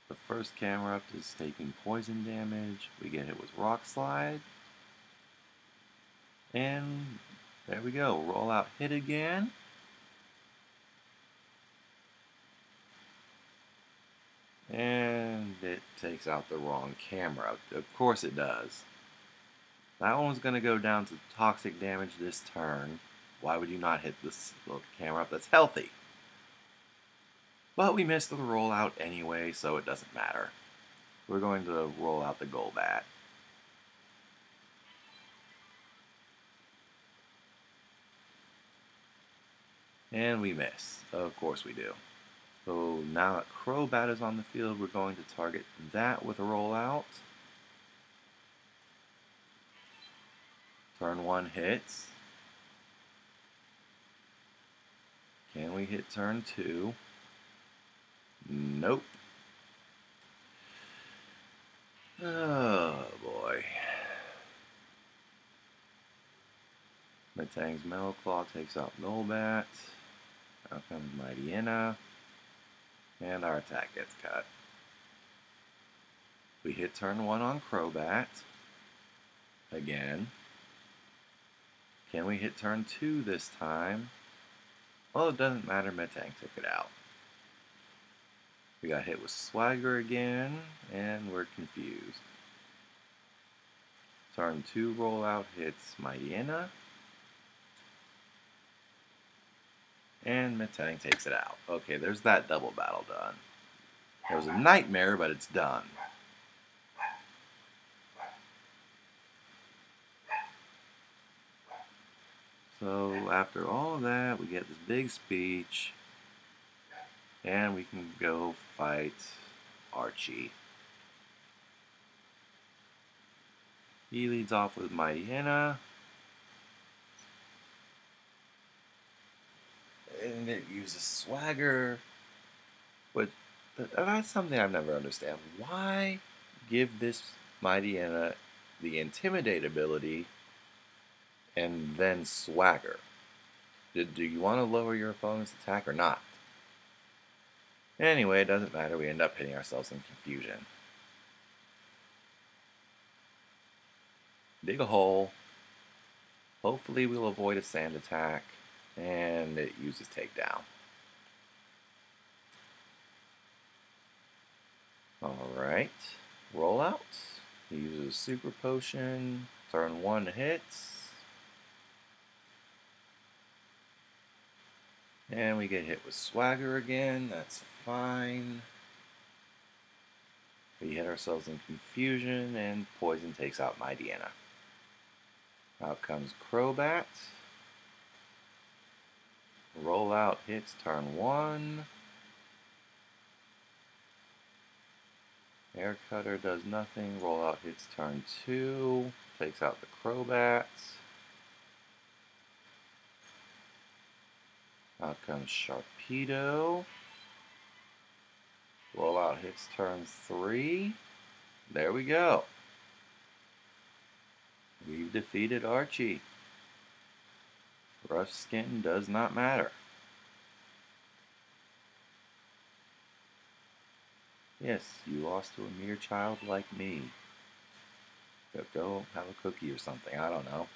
The first Camera Up is taking poison damage. We get hit with Rock Slide. And there we go. Rollout hit again. And it takes out the wrong Camera Up. Of course it does. That one's going to go down to toxic damage this turn. Why would you not hit this little Camera Up that's healthy? But we missed the rollout anyway, so it doesn't matter. We're going to roll out the Golbat. And we miss. Of course we do. So now that Crobat is on the field, we're going to target that with a rollout. Turn 1 hits. Can we hit turn 2? Nope. Oh boy. Metang's Metal Claw takes out Golbat. Out comes Mighty Inna. And our attack gets cut. We hit turn 1 on Crobat. Again. Can we hit turn 2 this time? Well, it doesn't matter, Metang took it out. We got hit with Swagger again, and we're confused. Turn 2 rollout hits Mighty Inna. And Metang takes it out. Okay, there's that double battle done. It was a nightmare, but it's done. So after all of that, we get this big speech. And we can go fight Archie. He leads off with Mighty Inna. And it uses Swagger. But that's something I've never understand. Why give this Mighty Inna the Intimidate ability and then Swagger? Do you want to lower your opponent's attack or not? Anyway, it doesn't matter. We end up hitting ourselves in Confusion. Dig a hole. Hopefully we'll avoid a sand attack. And it uses Takedown. Alright. Rollout. He uses Super Potion. Turn 1 hits. And we get hit with Swagger again. That's fine. We hit ourselves in Confusion, and Poison takes out Mighty Inna. Out comes Crobat. Rollout hits turn 1. Air Cutter does nothing. Rollout hits turn 2. Takes out the Crobats. Out comes Sharpedo. Rollout hits turn 3. There we go. We've defeated Archie. Rough skin does not matter. Yes, you lost to a mere child like me. Go have a cookie or something, I don't know.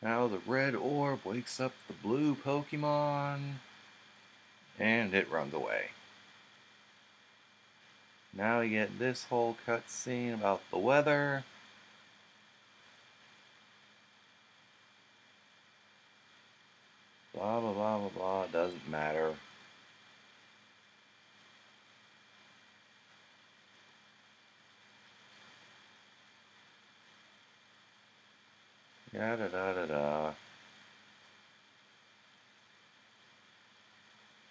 Now the red orb wakes up the blue Pokemon, and it runs away. Now we get this whole cutscene about the weather. Blah, blah, blah, blah, blah. It doesn't matter. Yada da da da.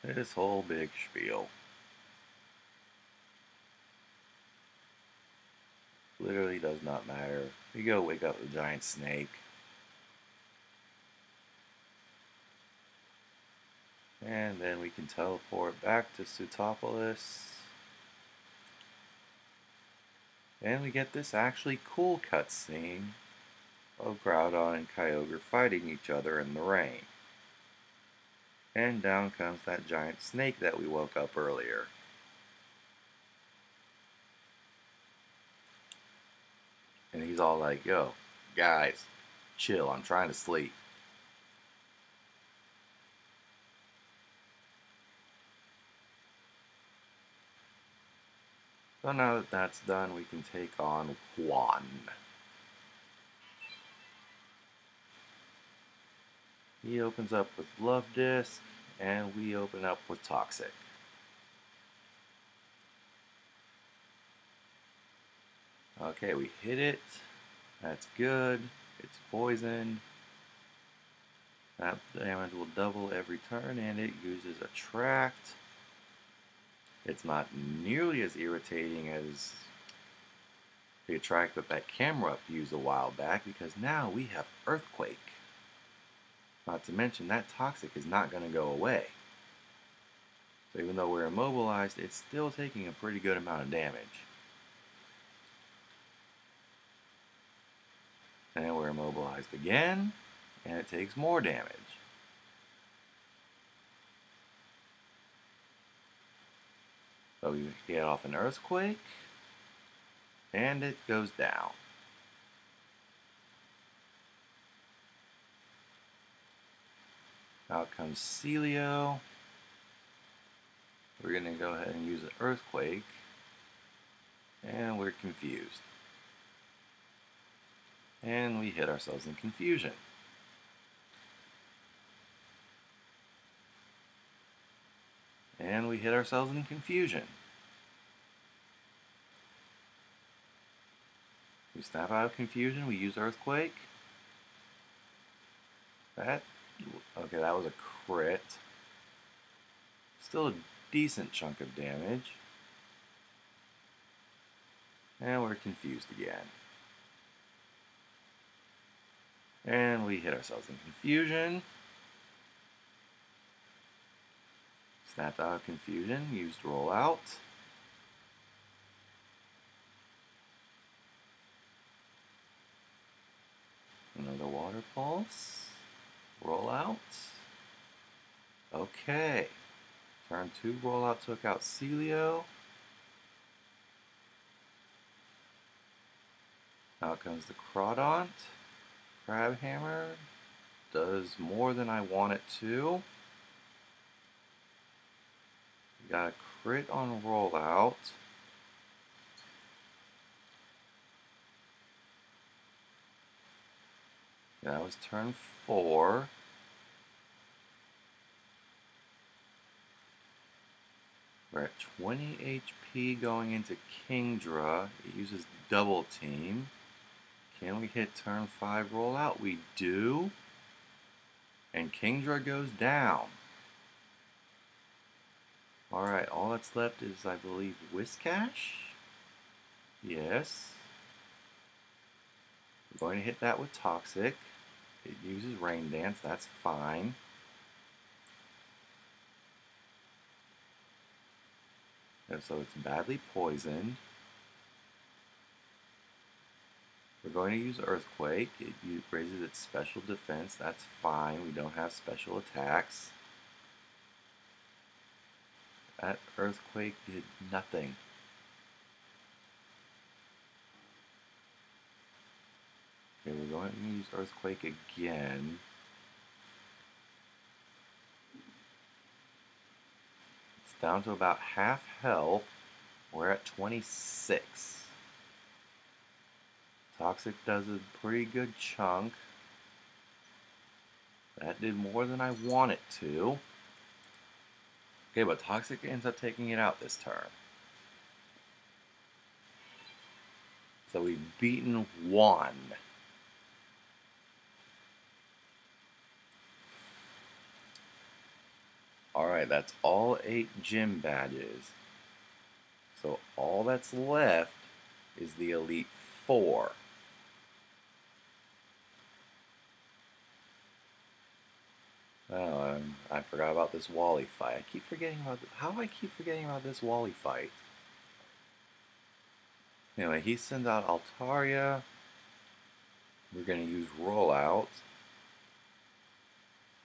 This whole big spiel. Literally does not matter. We go wake up the giant snake. And then we can teleport back to Sutopolis. And we get this actually cool cutscene of Groudon and Kyogre fighting each other in the rain. And down comes that giant snake that we woke up earlier. And he's all like, yo, guys, chill, I'm trying to sleep. So now that that's done, we can take on Juan. He opens up with Love Disc, and we open up with Toxic. Okay, we hit it. That's good. It's poisoned. That damage will double every turn, and it uses Attract. It's not nearly as irritating as the Attract that camera up used a while back, because now we have Earthquake. Not to mention that Toxic is not going to go away. So even though we're immobilized, it's still taking a pretty good amount of damage. And we're immobilized again, and it takes more damage. So we get off an Earthquake, and it goes down. Out comes Celio. We're going to go ahead and use an Earthquake, and we're confused. And we hit ourselves in confusion. And we hit ourselves in confusion. We snap out of confusion, we use Earthquake. Okay, that was a crit. Still a decent chunk of damage. And we're confused again. And we hit ourselves in confusion. Snapped out of confusion, used Rollout. Another Water Pulse. Rollout. Okay. Turn 2 Rollout took out Celio. Out comes the Crawdont. Crab Hammer does more than I want it to. Got a crit on Rollout. That was turn 4. We're at 20 HP going into Kingdra. It uses Double Team. Can we hit turn 5 Rollout? We do. And Kingdra goes down. Alright, all that's left is, I believe, Whiscash? Yes. We're going to hit that with Toxic. It uses Rain Dance, that's fine. And so it's badly poisoned. We're going to use Earthquake. It raises its special defense, that's fine. We don't have special attacks. That Earthquake did nothing. Okay, we're going to use Earthquake again. It's down to about half health. We're at 26. Toxic does a pretty good chunk. That did more than I want it to. Okay, but Toxic ends up taking it out this turn. So we've beaten one. Alright, that's all 8 gym badges. So all that's left is the Elite Four. Oh, I forgot about this Wally fight. I keep forgetting about how do I keep forgetting about this Wally fight? Anyway, he sends out Altaria. We're going to use Rollout.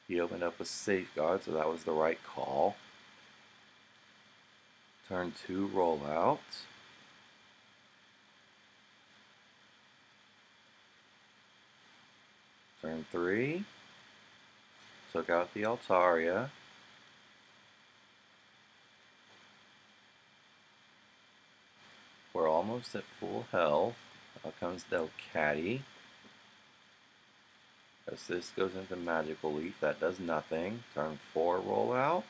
He opened up a Safeguard, so that was the right call. Turn 2, Rollout. Turn 3. Took out the Altaria. We're almost at full health. Out comes Delcatty. Assist goes into Magical Leaf. That does nothing. Turn 4, roll out.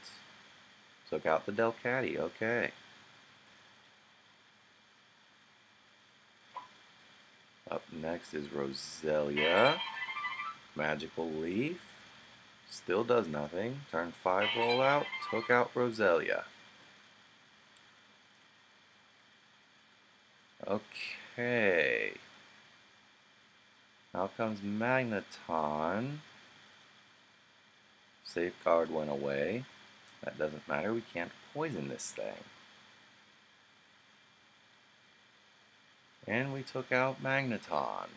Took out the Delcatty. Okay. Up next is Roselia. Magical Leaf. Still does nothing. Turn 5, roll out. Took out Roselia. Okay. Now comes Magneton. Safeguard went away. That doesn't matter. We can't poison this thing. And we took out Magneton.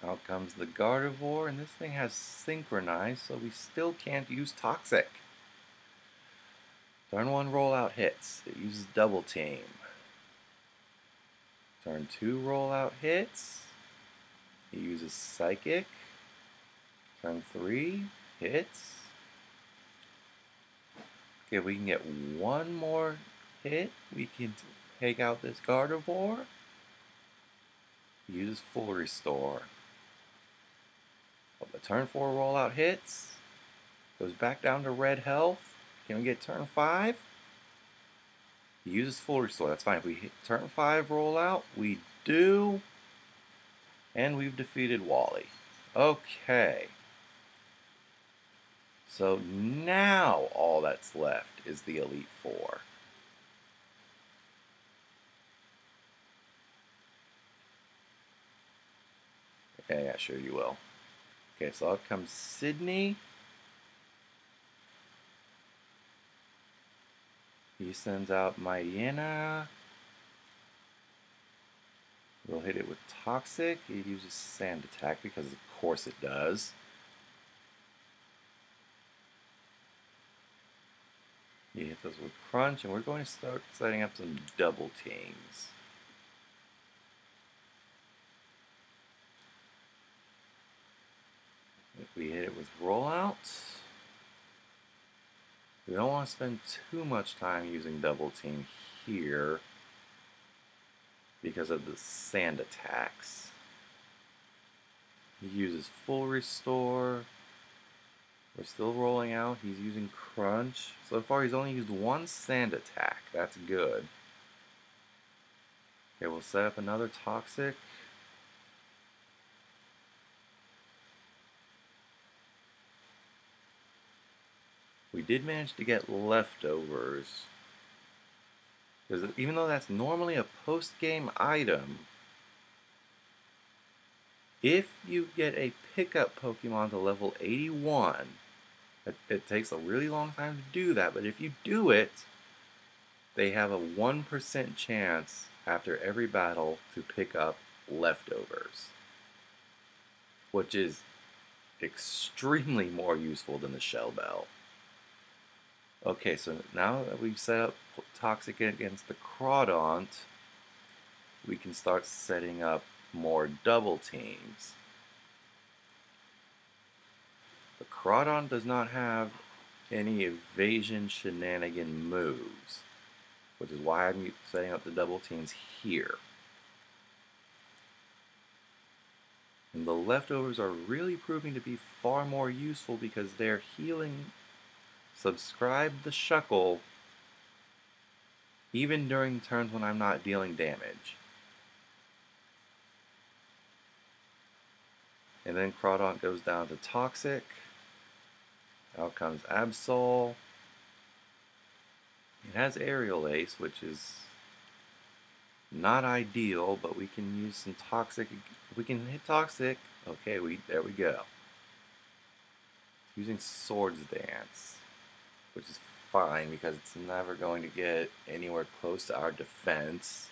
Out comes the Gardevoir, and this thing has Synchronized, so we still can't use Toxic. Turn 1 rollout hits. It uses Double Team. Turn 2 rollout hits. He uses Psychic. Turn 3 hits. Okay, if we can get one more hit, we can take out this Gardevoir. He uses Full Restore. But the turn 4 rollout hits. Goes back down to red health. Can we get turn 5? He uses Full Restore. That's fine. If we hit turn 5 rollout, we do. And we've defeated Wally. Okay. So now all that's left is the Elite Four. Yeah, sure you will. Okay, so up comes Sydney. He sends out Mightyena. We'll hit it with Toxic. It uses Sand Attack because of course it does. He hits us with Crunch, and we're going to start setting up some double teams. If we hit it with Rollout, we don't want to spend too much time using double team here because of the sand attacks. He uses Full Restore. We're still rolling out. He's using Crunch. So far he's only used one sand attack. That's good. Okay, we'll set up another Toxic. We did manage to get Leftovers. Because even though that's normally a post-game item, If you get a pickup Pokemon to level 81, it takes a really long time to do that, but if you do it, they have a 1% chance after every battle to pick up leftovers, which is extremely more useful than the Shell Bell. Okay, so now that we've set up Toxic against the Crawdaunt, we can start setting up more double teams. The Crawdaunt does not have any evasion shenanigan moves, which is why I'm setting up the double teams here. And the leftovers are really proving to be far more useful because they're healing Subscribe the Shuckle even during turns when I'm not dealing damage. And then Crawdaunt goes down to Toxic. Out comes Absol. It has Aerial Ace, which is not ideal, but we can use some Toxic. If we can hit Toxic, okay, there we go. Using Swords Dance, which is fine because it's never going to get anywhere close to our defense.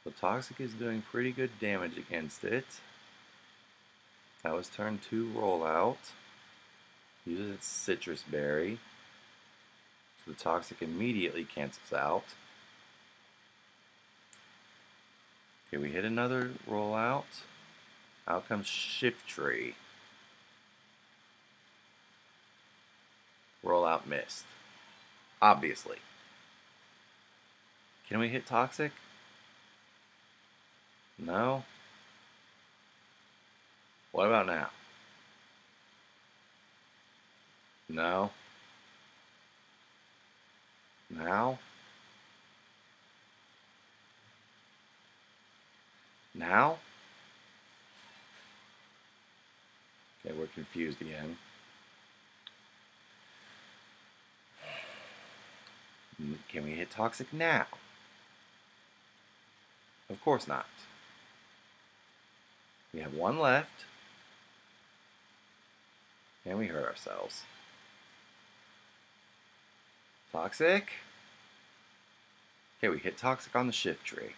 So Toxic is doing pretty good damage against it. That was turn 2 rollout. Uses its Citrus Berry. So the Toxic immediately cancels out. Okay, we hit another rollout. Out comes Shiftry. Rollout missed. Obviously. Can we hit Toxic? No? What about now? No? Now? Now? Okay, we're confused again. Can we hit Toxic now? Of course not. We have one left. And we hurt ourselves. Toxic? Okay, we hit Toxic on the Shiftry.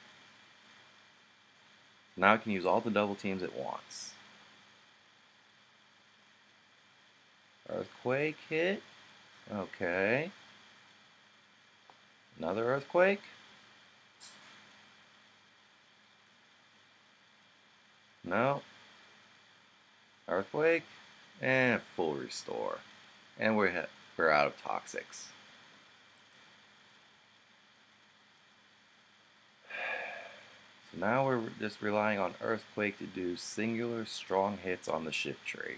Now I can use all the double teams at once. Earthquake hit. Okay. Another Earthquake. No. Earthquake. And full restore. And we're out of Toxics. So now we're just relying on Earthquake to do singular strong hits on the Shiftry.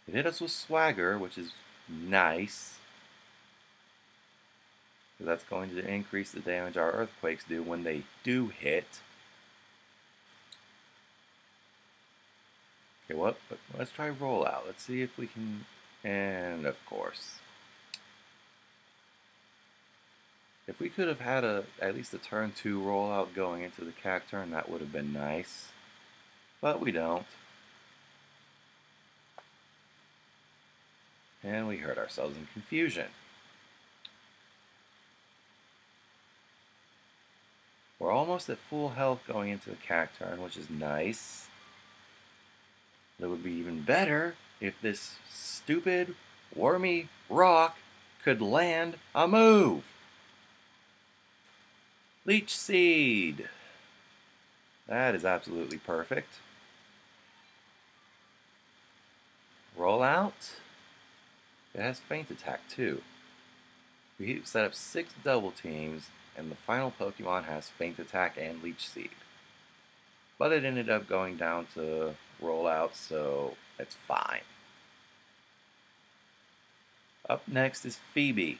It hit us with Swagger, which is nice. That's going to increase the damage our Earthquakes do when they do hit. Okay, let's try Rollout. Let's see if we can, and of course. If we could have had at least a turn 2 rollout going into the Cacturn, that would have been nice. But we don't. And we hurt ourselves in confusion. We're almost at full health going into the Cacturn, which is nice. It would be even better if this stupid, wormy rock could land a move. Leech Seed. That is absolutely perfect. Roll out. It has Feint Attack too. We set up 6 double teams, and the final Pokemon has Feint Attack and Leech Seed. But it ended up going down to Rollout, so it's fine. Up next is Phoebe.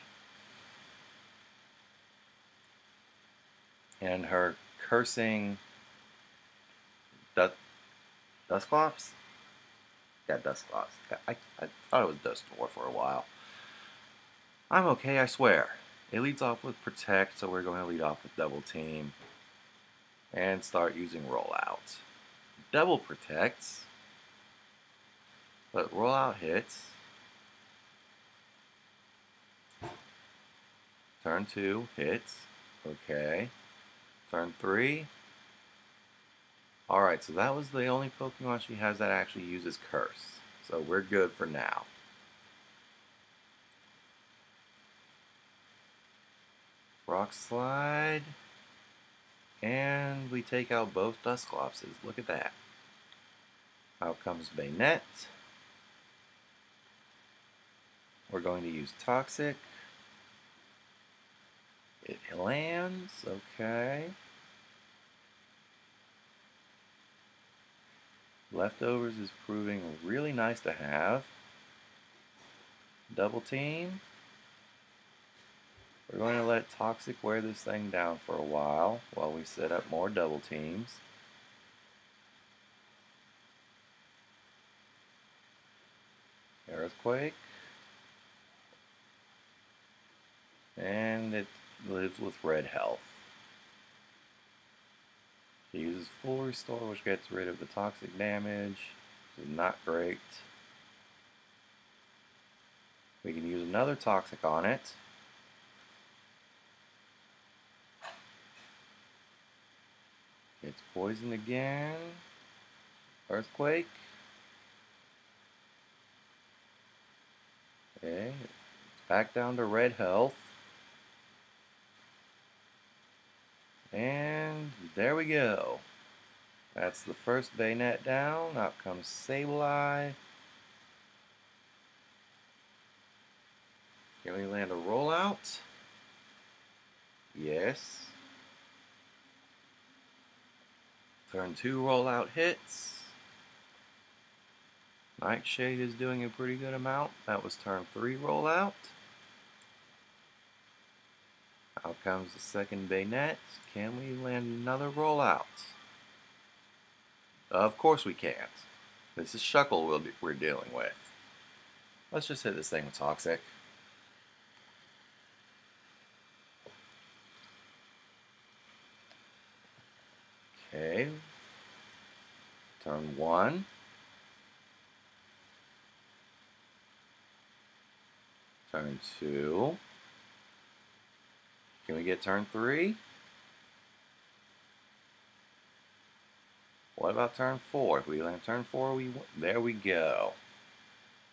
And her cursing Dusclops? Yeah, Dusclops. I thought it was Dustor for a while. I'm okay, I swear. It leads off with Protect, so we're going to lead off with Double Team and start using Rollout. Double protects, but Rollout hits. Turn 2 hits. Okay. Turn 3. Alright, so that was the only Pokemon she has that actually uses Curse. So we're good for now. Rock Slide. And we take out both Dusclopses. Look at that. Out comes Bayonet. We're going to use Toxic. It lands. Okay. Leftovers is proving really nice to have. Double Team. We're going to let Toxic wear this thing down for a while we set up more Double Teams. Earthquake. And it lives with red health. She uses full restore, which gets rid of the toxic damage, which is not great. We can use another toxic on it. It's poisoned again. Earthquake. Okay, it's back down to red health. And there we go. That's the first Bayonet down. Out comes Sableye. Can we land a rollout? Yes. Turn 2 rollout hits. Nightshade is doing a pretty good amount. That was turn 3 rollout. Out comes the second Bayonet. Can we land another rollout? Of course we can't. This is Shuckle we're dealing with. Let's just hit this thing with Toxic. Okay. Turn 1. Turn 2. Can we get turn 3? What about turn 4? If we land turn 4, there we go.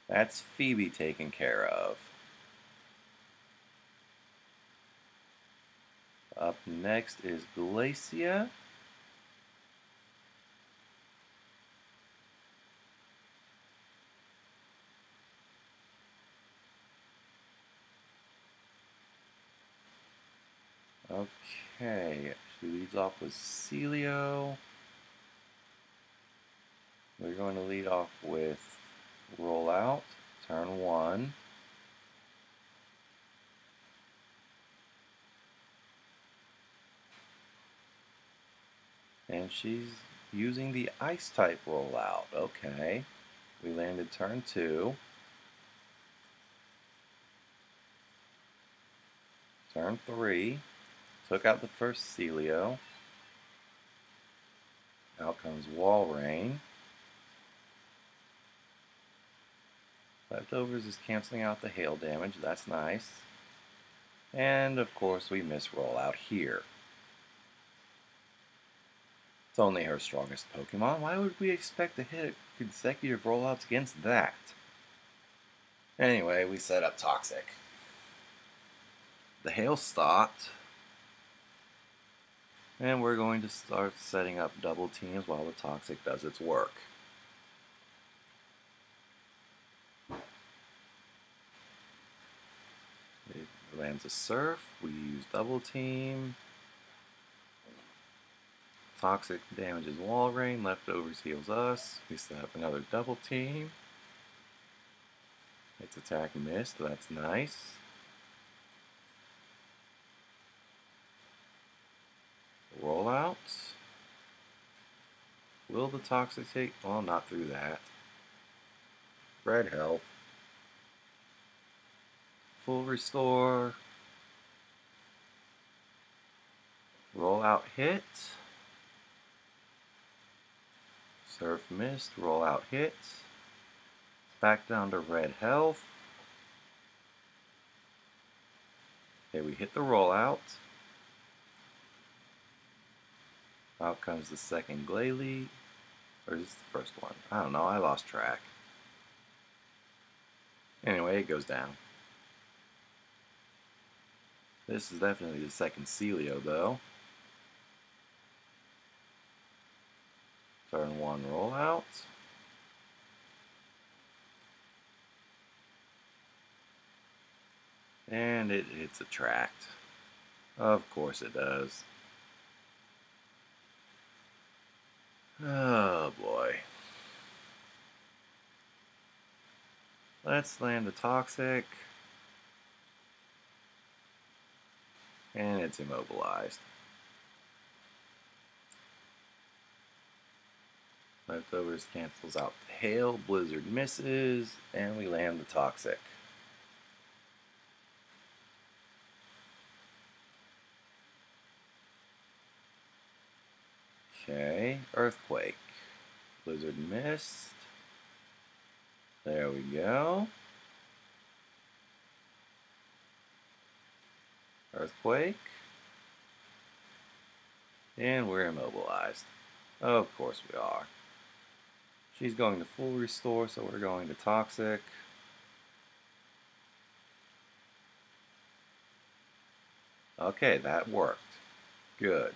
That's Phoebe taken care of. Up next is Glacia. Okay, she leads off with Celio. We're going to lead off with Rollout, turn 1. And she's using the Ice type rollout. Okay, we landed turn 2. Turn 3. Took out the first Celio. Out comes Walrein. Leftovers is canceling out the hail damage. That's nice. And of course we miss rollout here. It's only her strongest Pokemon. Why would we expect to hit consecutive rollouts against that? Anyway, we set up Toxic. The hail stopped. And we're going to start setting up double teams while the Toxic does its work. It lands a Surf. We use double team. Toxic damages Walrein. Leftovers heals us. We set up another double team. Its attack missed. That's nice. Rollouts. Will the Toxic take? Well, not through that. Red health. Full restore. Rollout hit. Surf missed. Rollout hits. Back down to red health. Okay, we hit the rollout. Out comes the second Glalie. Or is this the first one? I don't know, I lost track. Anyway, it goes down. This is definitely the second Celio, though. Turn 1 rollout. And it hits a tract. Of course it does. Oh boy. Let's land a Toxic. And it's immobilized. Leftovers cancels out the Hail, Blizzard misses, and we land the Toxic. Okay, Earthquake. Blizzard missed. There we go. Earthquake. And we're immobilized. Of course we are. She's going to full restore, so we're going to Toxic. Okay, that worked. Good.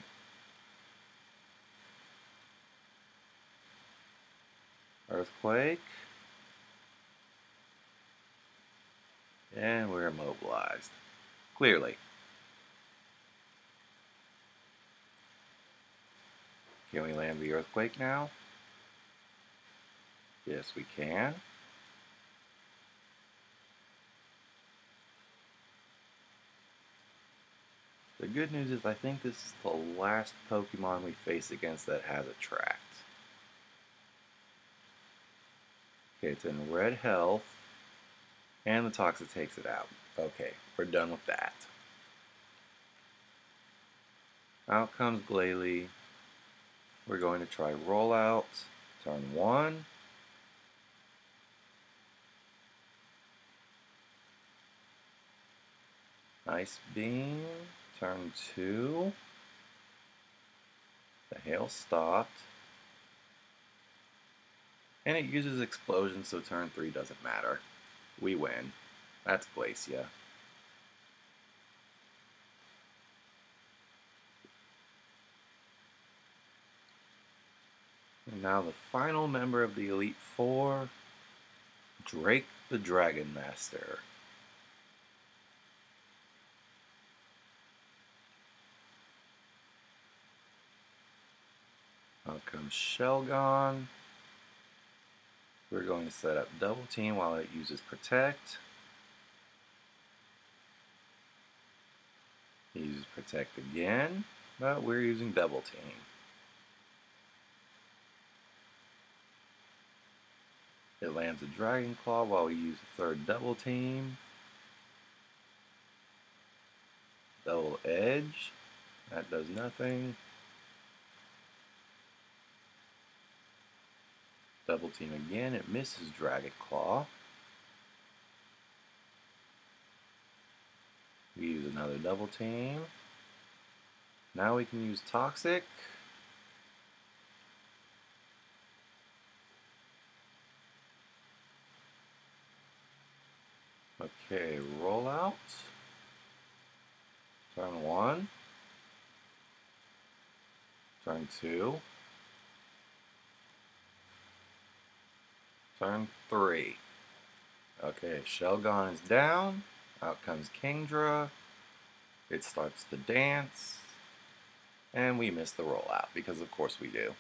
Earthquake. And we're immobilized. Clearly. Can we land the Earthquake now? Yes, we can. The good news is I think this is the last Pokemon we face against that has a tract. Okay, it's in red health, and the Toxic takes it out. Okay, we're done with that. Out comes Glalie. We're going to try Rollout. Turn 1. Ice Beam. Turn 2. The hail stopped. And it uses Explosion, so turn 3 doesn't matter. We win. That's Glacia. And now the final member of the Elite Four, Drake the Dragon Master. Out comes Shelgon. We're going to set up Double Team while it uses Protect. He uses Protect again, but we're using Double Team. It lands a Dragon Claw while we use a third Double Team. Double Edge. That does nothing. Double Team again. It misses Dragon Claw. We use another Double Team. Now we can use Toxic. Okay, Rollout. Turn 1. Turn 2. Turn 3. Okay, Shelgon is down. Out comes Kingdra. It starts to dance. And we miss the rollout, because of course we do.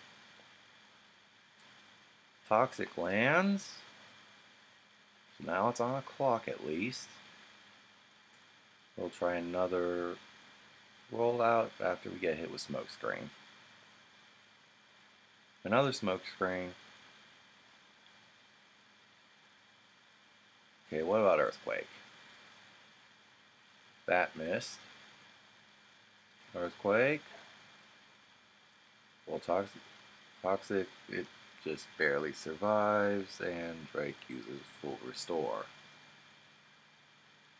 Toxic lands. So now it's on a clock at least. We'll try another rollout after we get hit with Smokescreen. Another Smokescreen. Okay, what about Earthquake? That missed. Earthquake. Well, toxic, it just barely survives, and Drake uses full restore.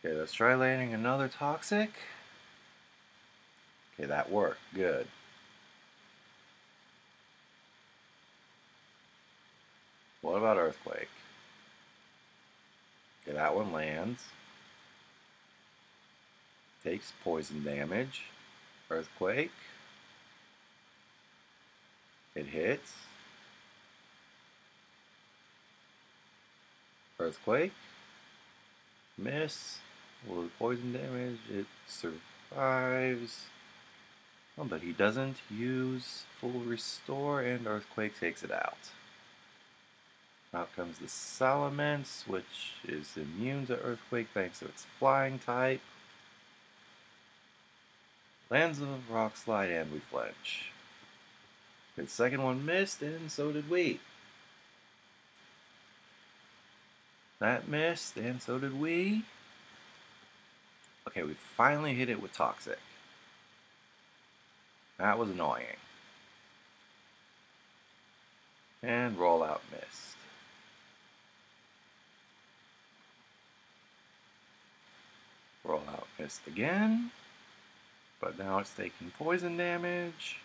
Okay, let's try landing another toxic. Okay, that worked. Good. What about earthquake? Okay, that one lands. Takes poison damage. Earthquake. It hits. Earthquake. Miss. Well, poison damage. It survives. Oh, but he doesn't use full restore, and earthquake takes it out. Out comes the Salamence, which is immune to earthquake thanks to its flying type. Lands a rock slide, and we flinch. The second one missed, and so did we. That missed, and so did we. Okay, we finally hit it with Toxic. That was annoying. And Rollout missed. Rollout missed again. But now it's taking poison damage.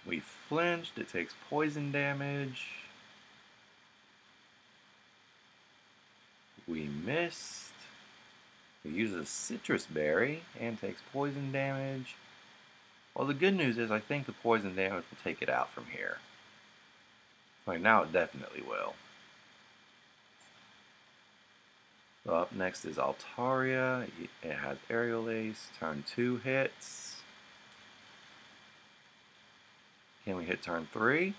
We flinched, it takes poison damage. We missed. We use a citrus berry and takes poison damage. Well, the good news is I think the poison damage will take it out from here. Right now it definitely will. So up next is Altaria. It has Aerial Ace. Turn 2 hits. Can we hit turn 3?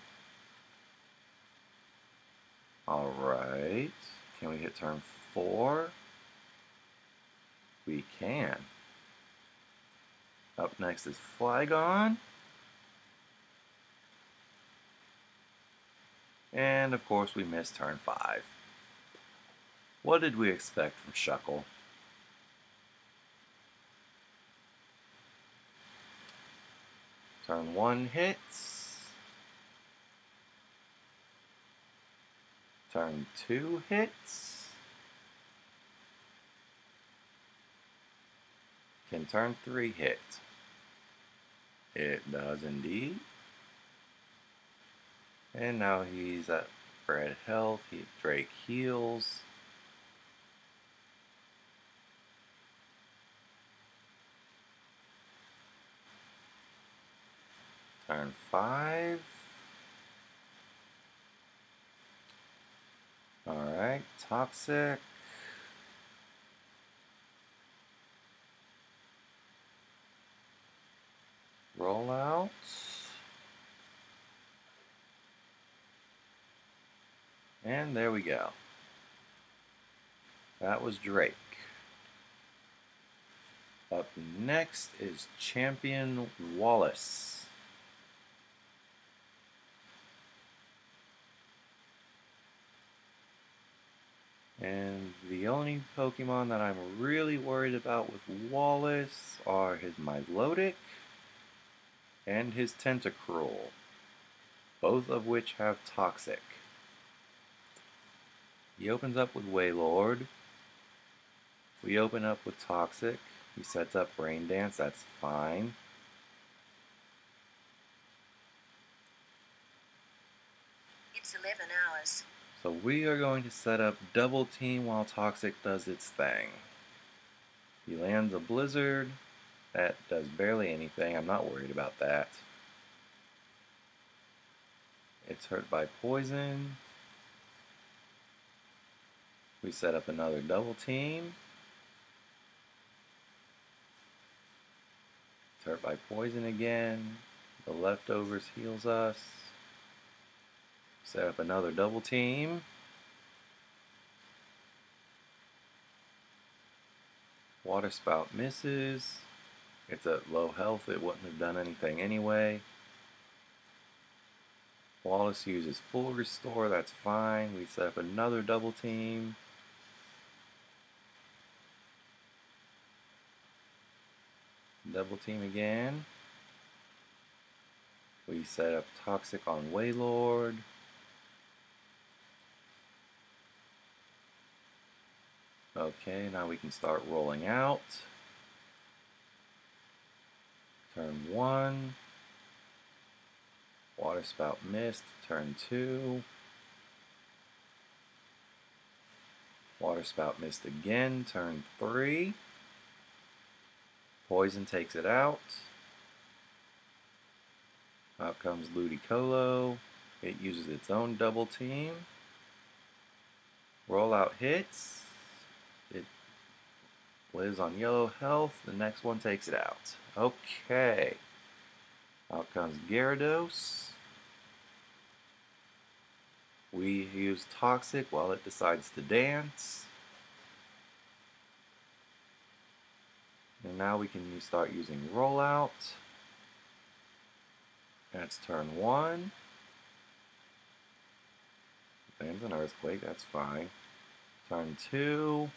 Alright. Can we hit turn 4? We can. Up next is Flygon. And of course we missed turn 5. What did we expect from Shuckle? Turn 1 hits. Turn 2 hits. Can turn 3 hit? It does indeed. And now he's at red health. Drake heals. Turn 5. Alright, Toxic. Rollout. And there we go. That was Drake. Up next is Champion Wallace. And the only Pokemon that I'm really worried about with Wallace are his Milotic and his Tentacruel, both of which have Toxic. He opens up with Wailord. We open up with Toxic. He sets up Rain Dance, that's fine. It's 11 hours. So we are going to set up Double Team while Toxic does its thing. He lands a Blizzard. That does barely anything. I'm not worried about that. It's hurt by poison. We set up another Double Team. It's hurt by poison again. The leftovers heals us. Set up another Double Team. Water Spout misses. It's at low health, it wouldn't have done anything anyway. Wallace uses full restore, that's fine. We set up another Double Team. Double Team again. We set up Toxic on Waylord. Okay, now we can start rolling out. Turn 1. Water Spout missed. Turn 2. Water Spout missed again. Turn 3. Poison takes it out. Out comes Ludicolo. It uses its own double team. Rollout hits. It lives on yellow health. The next one takes it out. Okay. Out comes Gyarados. We use Toxic while it decides to dance. And now we can start using Rollout. That's turn 1. Lands an Earthquake, that's fine. Turn 2.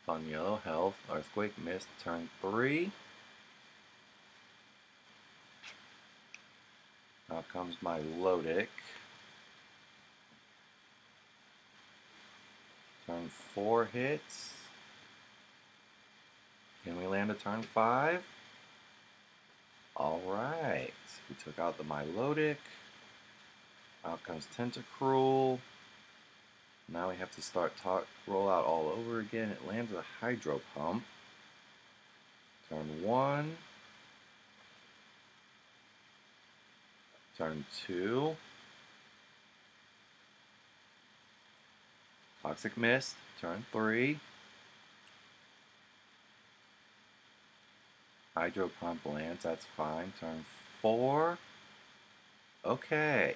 It's on yellow health. Earthquake missed. Turn 3. Now comes my Lodic. Turn 4 hits. Can we land a turn 5? Alright. We took out the Milotic. Out comes Tentacruel. Now we have to start roll out all over again. It lands a Hydro Pump. Turn 1. Turn 2. Toxic Mist. Turn 3. Hydro Pump lands, that's fine. Turn 4. Okay.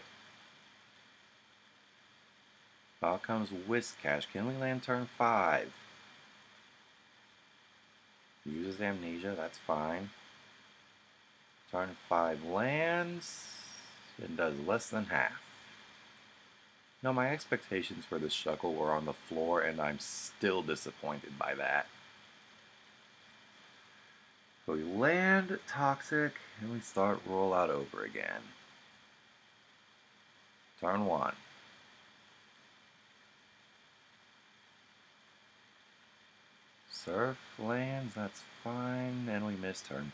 Out comes Whiscash. Can we land turn 5? Uses Amnesia, that's fine. Turn 5 lands. It does less than half. Now my expectations for this Shuckle were on the floor, and I'm still disappointed by that. So we land Toxic, and we start roll out over again. Turn 1. Surf lands, that's fine, and we miss turn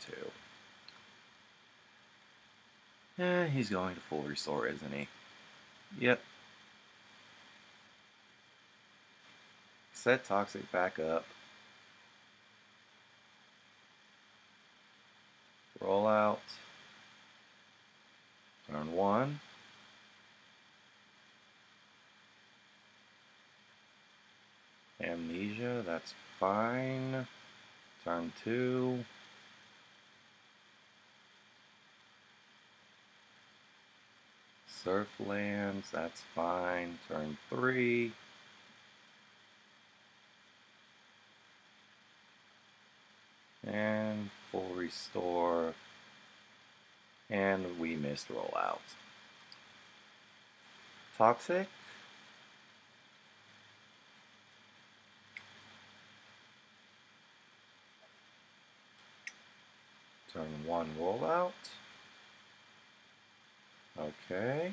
2. He's going to full restore, isn't he? Yep. Set Toxic back up. Roll out. Turn 1. Amnesia, that's fine. Turn 2. Surf lands, that's fine. Turn 3. And full restore. And we missed rollout. Toxic. Turn 1 rollout. Okay.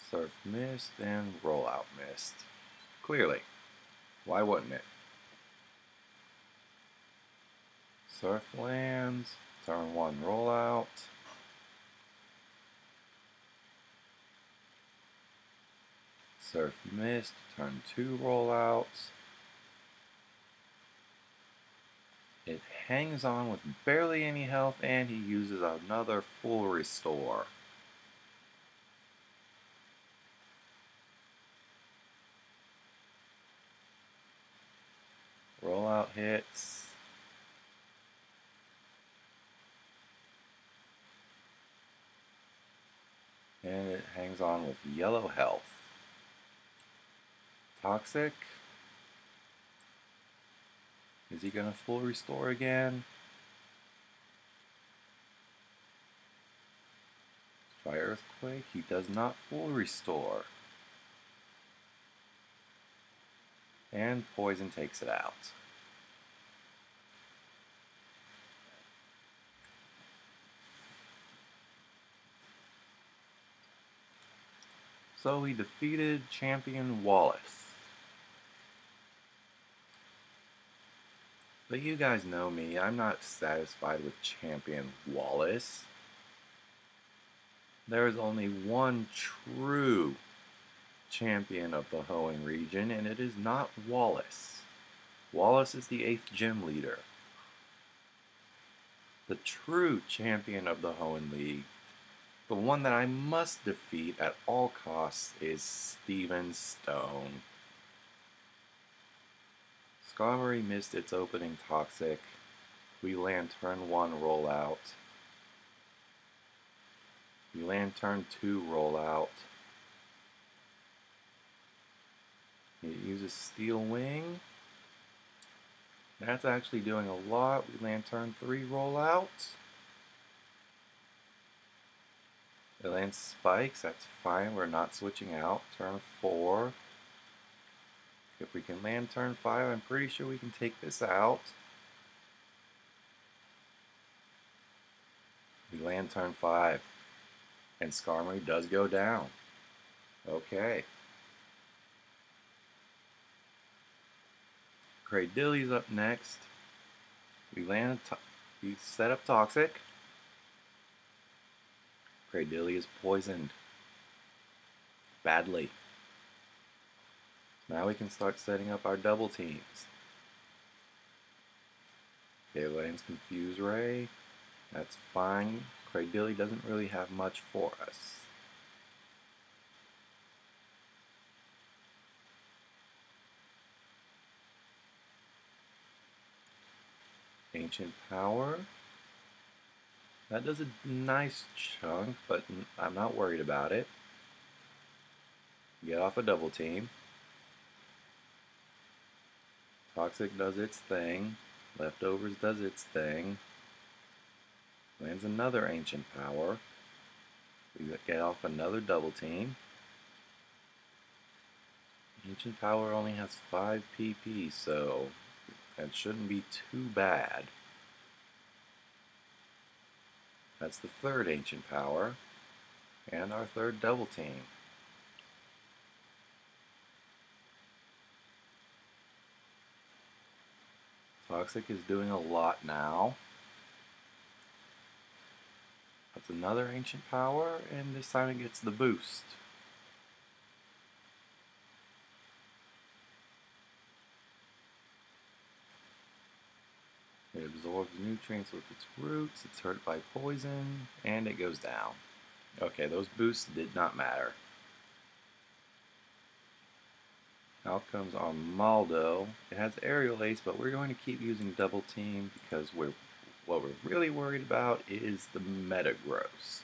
Surf missed and rollout missed. Clearly. Why wouldn't it? Surf lands. Turn 1 rollout. Surf missed. Turn 2 rollouts. It hangs on with barely any health, and he uses another full restore. Rollout hits. And it hangs on with yellow health. Toxic. Is he going to full restore again? Try Earthquake. He does not full restore. And poison takes it out. So we defeated Champion Wallace. But you guys know me, I'm not satisfied with Champion Wallace. There is only one true champion of the Hoenn region, and it is not Wallace. Wallace is the 8th gym leader. The true champion of the Hoenn League, the one that I must defeat at all costs, is Steven Stone. Skarmory missed its opening Toxic. We land turn 1 rollout. We land turn 2 rollout. It uses Steel Wing. That's actually doing a lot. We land turn 3 rollout. It lands Spikes, that's fine. We're not switching out. Turn 4. If we can land turn 5, I'm pretty sure we can take this out. We land turn 5. And Skarmory does go down. Okay. Cradilly's up next. We set up Toxic. Cradilly is poisoned. Badly. Now we can start setting up our double teams. Okay, lands Confuse Ray. That's fine. Cradilly doesn't really have much for us. Ancient Power. That does a nice chunk, but I'm not worried about it. Get off a double team. Toxic does its thing. Leftovers does its thing. Lands another Ancient Power. We get off another double team. Ancient Power only has 5 PP, so that shouldn't be too bad. That's the third Ancient Power, and our third double team. Toxic is doing a lot now. That's another Ancient Power, and this time it gets the boost. It absorbs nutrients with its roots, it's hurt by poison, and it goes down. Okay, those boosts did not matter. Out comes Armaldo. It has Aerial Ace, but we're going to keep using Double Team because what we're really worried about is the Metagross.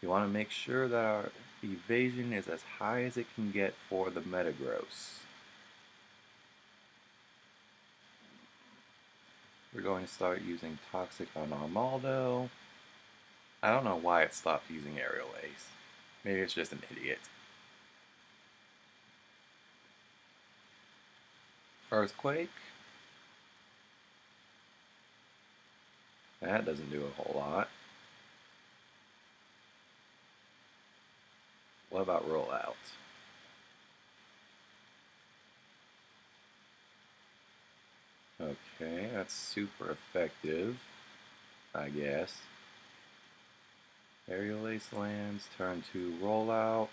You want to make sure that our evasion is as high as it can get for the Metagross. We're going to start using Toxic on Armaldo. I don't know why it stopped using Aerial Ace. Maybe it's just an idiot. Earthquake. That doesn't do a whole lot. What about Rollout? Okay, that's super effective, I guess. Aerial Ace lands, turn 2 rollouts.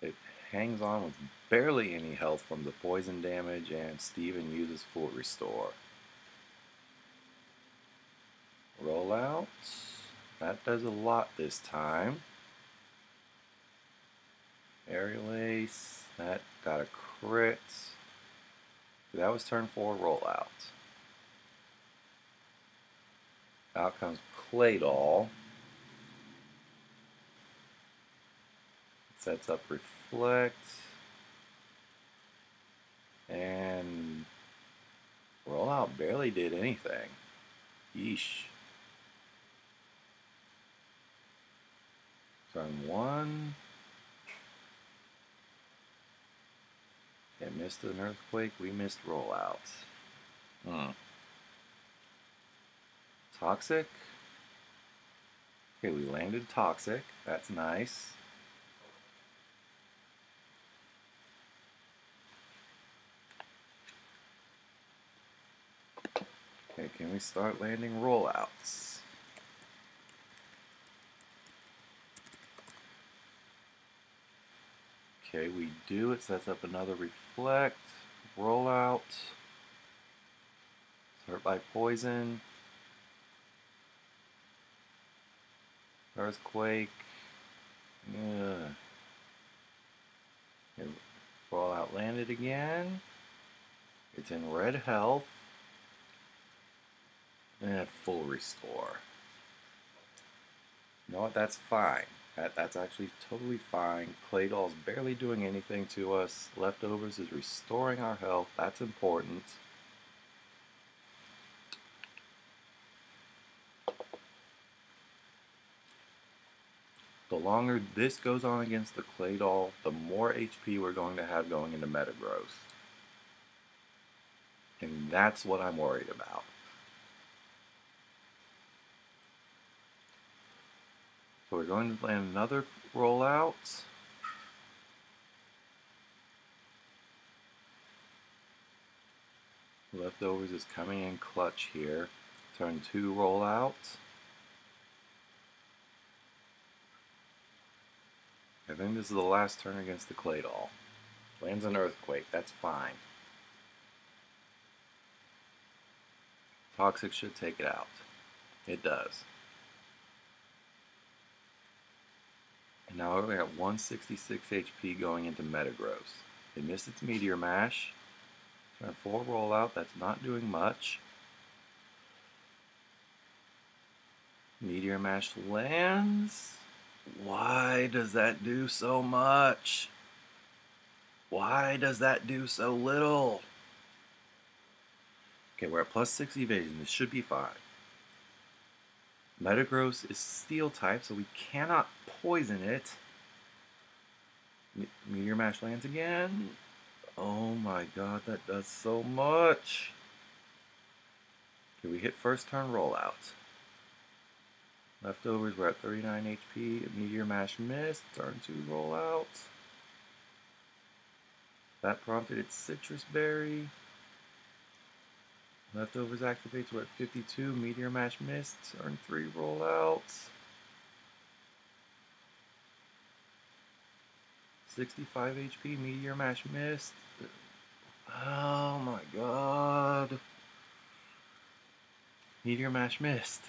It hangs on with barely any health from the poison damage, and Steven uses full restore. Rollout. That does a lot this time. Aerial Ace. That got a crit. That was turn 4 rollout. Out comes Claydol. Sets up Reflect. And rollout barely did anything. Yeesh. Turn 1. It missed an earthquake. We missed rollout. Toxic. Okay, we landed toxic. That's nice. Okay, can we start landing rollouts? Okay, we do. It sets up another reflect. Rollout. Hurt by poison. Earthquake. Yeah. Rollout landed again. It's in red health. And full restore. You know what? That's fine. That's actually totally fine. Clay Doll's barely doing anything to us. Leftovers is restoring our health. That's important. The longer this goes on against the Clay Doll, the more HP we're going to have going into meta growth. And that's what I'm worried about. So we're going to land another rollout. Leftovers is coming in clutch here. Turn 2 rollout. I think this is the last turn against the Clay Doll. Lands an earthquake, that's fine. Toxic should take it out. It does. And now we're at 166 HP going into Metagross. It missed its Meteor Mash. Turn 4 rollout, that's not doing much. Meteor Mash lands. Why does that do so much? Why does that do so little? Okay, we're at +6 evasion. This should be fine. Metagross is steel type, so we cannot poison it. Meteor Mash lands again. Oh my god, that does so much. Okay, we hit first turn rollout. Leftovers, we're at 39 HP. Meteor Mash missed. Turn 2 rollout. That prompted its Citrus Berry. Leftovers activates, we're at 52. Meteor Mash missed. Turn 3 rollout. 65 HP. Meteor Mash missed. Oh my god. Meteor Mash missed.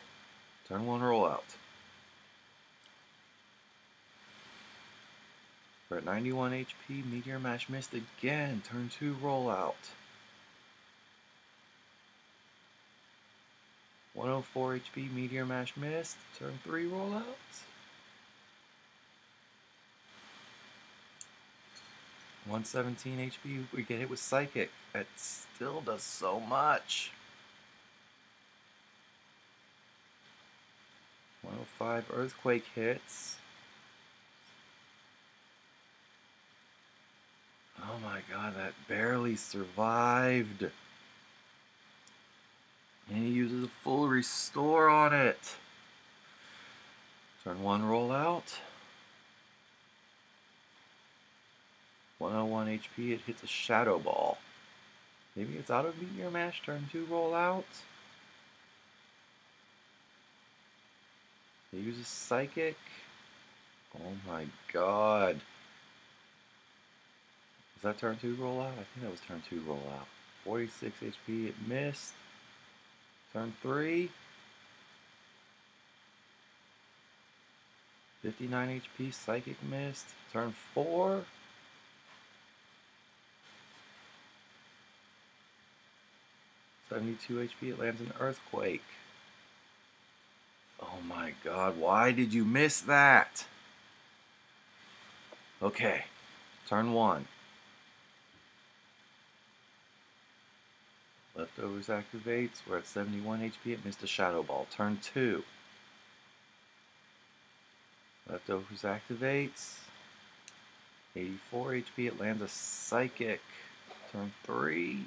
Turn 1 rollout. We're at 91 HP. Meteor Mash missed again. Turn 2 rollout. 104 HP. Meteor Mash missed. Turn 3 rollout. $117 HP. We get hit with Psychic. That still does so much. 105 Earthquake hits. Oh my god, that barely survived. And he uses a full restore on it. Turn 1 rollout. 101 HP, it hits a Shadow Ball. Maybe it's out of Meteor Mash. Turn 2 rollout. It uses Psychic. Oh my god. Was that turn 2 rollout? I think that was turn 2 rollout. 46 HP, it missed. Turn 3. 59 HP, Psychic missed. Turn 4. $72 HP, it lands an Earthquake. Oh my god, why did you miss that? Okay, turn 1. Leftovers activates, we're at 71 HP, it missed a Shadow Ball. Turn 2. Leftovers activates, 84 HP, it lands a Psychic. Turn 3.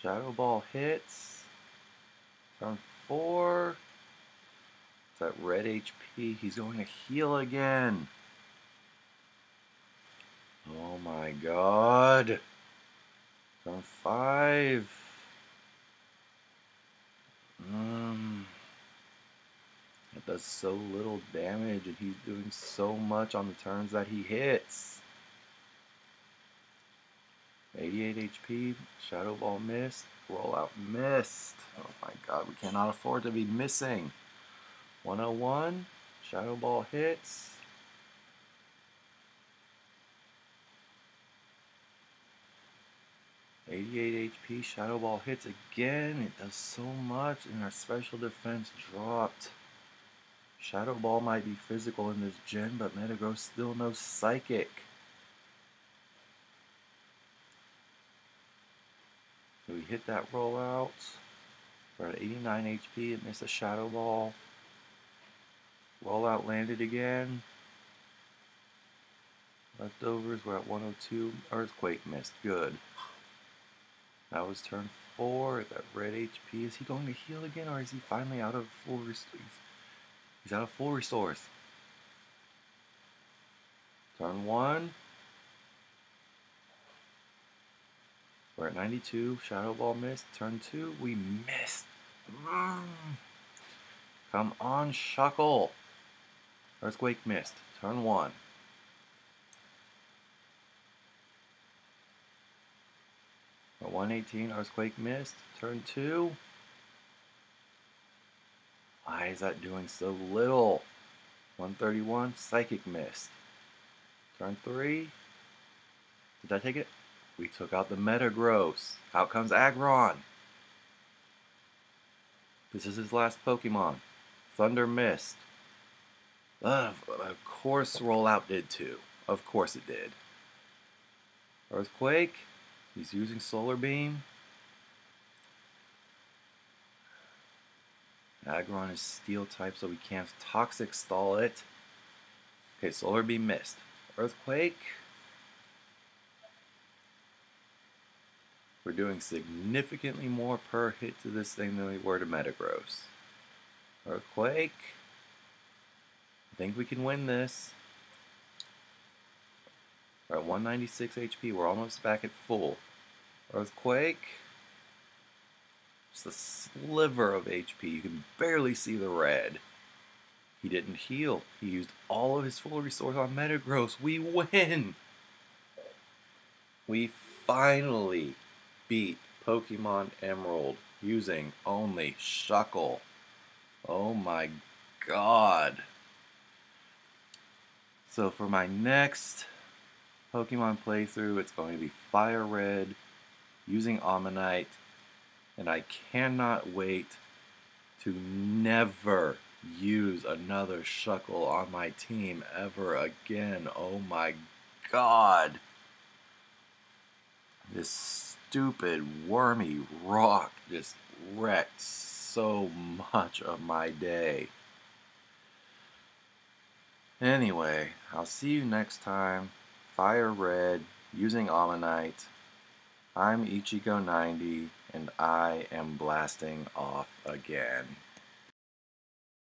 Shadow Ball hits. Turn 4. It's that red HP. He's going to heal again. Oh my god. Turn 5. It does so little damage, and he's doing so much on the turns that he hits. 88 HP, Shadow Ball missed, Rollout missed. Oh my god, we cannot afford to be missing. 101, Shadow Ball hits. .88 HP, Shadow Ball hits again. It does so much, and our special defense dropped. Shadow Ball might be physical in this gen, but Metagross still knows Psychic. So we hit that rollout. We're at 89 HP. It missed a Shadow Ball. Rollout landed again. Leftovers, we're at 102. Earthquake missed. Good. That was turn 4. That red HP. Is he going to heal again, or is he finally out of full restores? He's out of full restores. Turn 1. We're at 92. Shadow Ball missed. Turn 2. We missed. Come on, Shuckle. Earthquake missed. Turn 1. At 118, Earthquake missed. Turn 2. Why is that doing so little? 131, Psychic missed. Turn 3. Did I take it? We took out the Metagross. Out comes Aggron. This is his last Pokemon. Thunder missed. Of course Rollout did too. Of course it did. Earthquake. He's using Solar Beam. Aggron is Steel type, so we can't Toxic Stall it. Okay, Solar Beam missed. Earthquake. We're doing significantly more per hit to this thing than we were to Metagross. Earthquake. I think we can win this. We're at 196 HP. We're almost back at full. Earthquake. Just a sliver of HP. You can barely see the red. He didn't heal. He used all of his full restores on Metagross. We win! We finally beat Pokemon Emerald using only Shuckle. Oh my god. So for my next Pokemon playthrough, it's going to be Fire Red using Ammonite, and I cannot wait to never use another Shuckle on my team ever again. Oh my god. This stupid wormy rock just wrecked so much of my day. Anyway, I'll see you next time. Fire Red using Ammonite. I'm Ichigo 90, and I am blasting off again.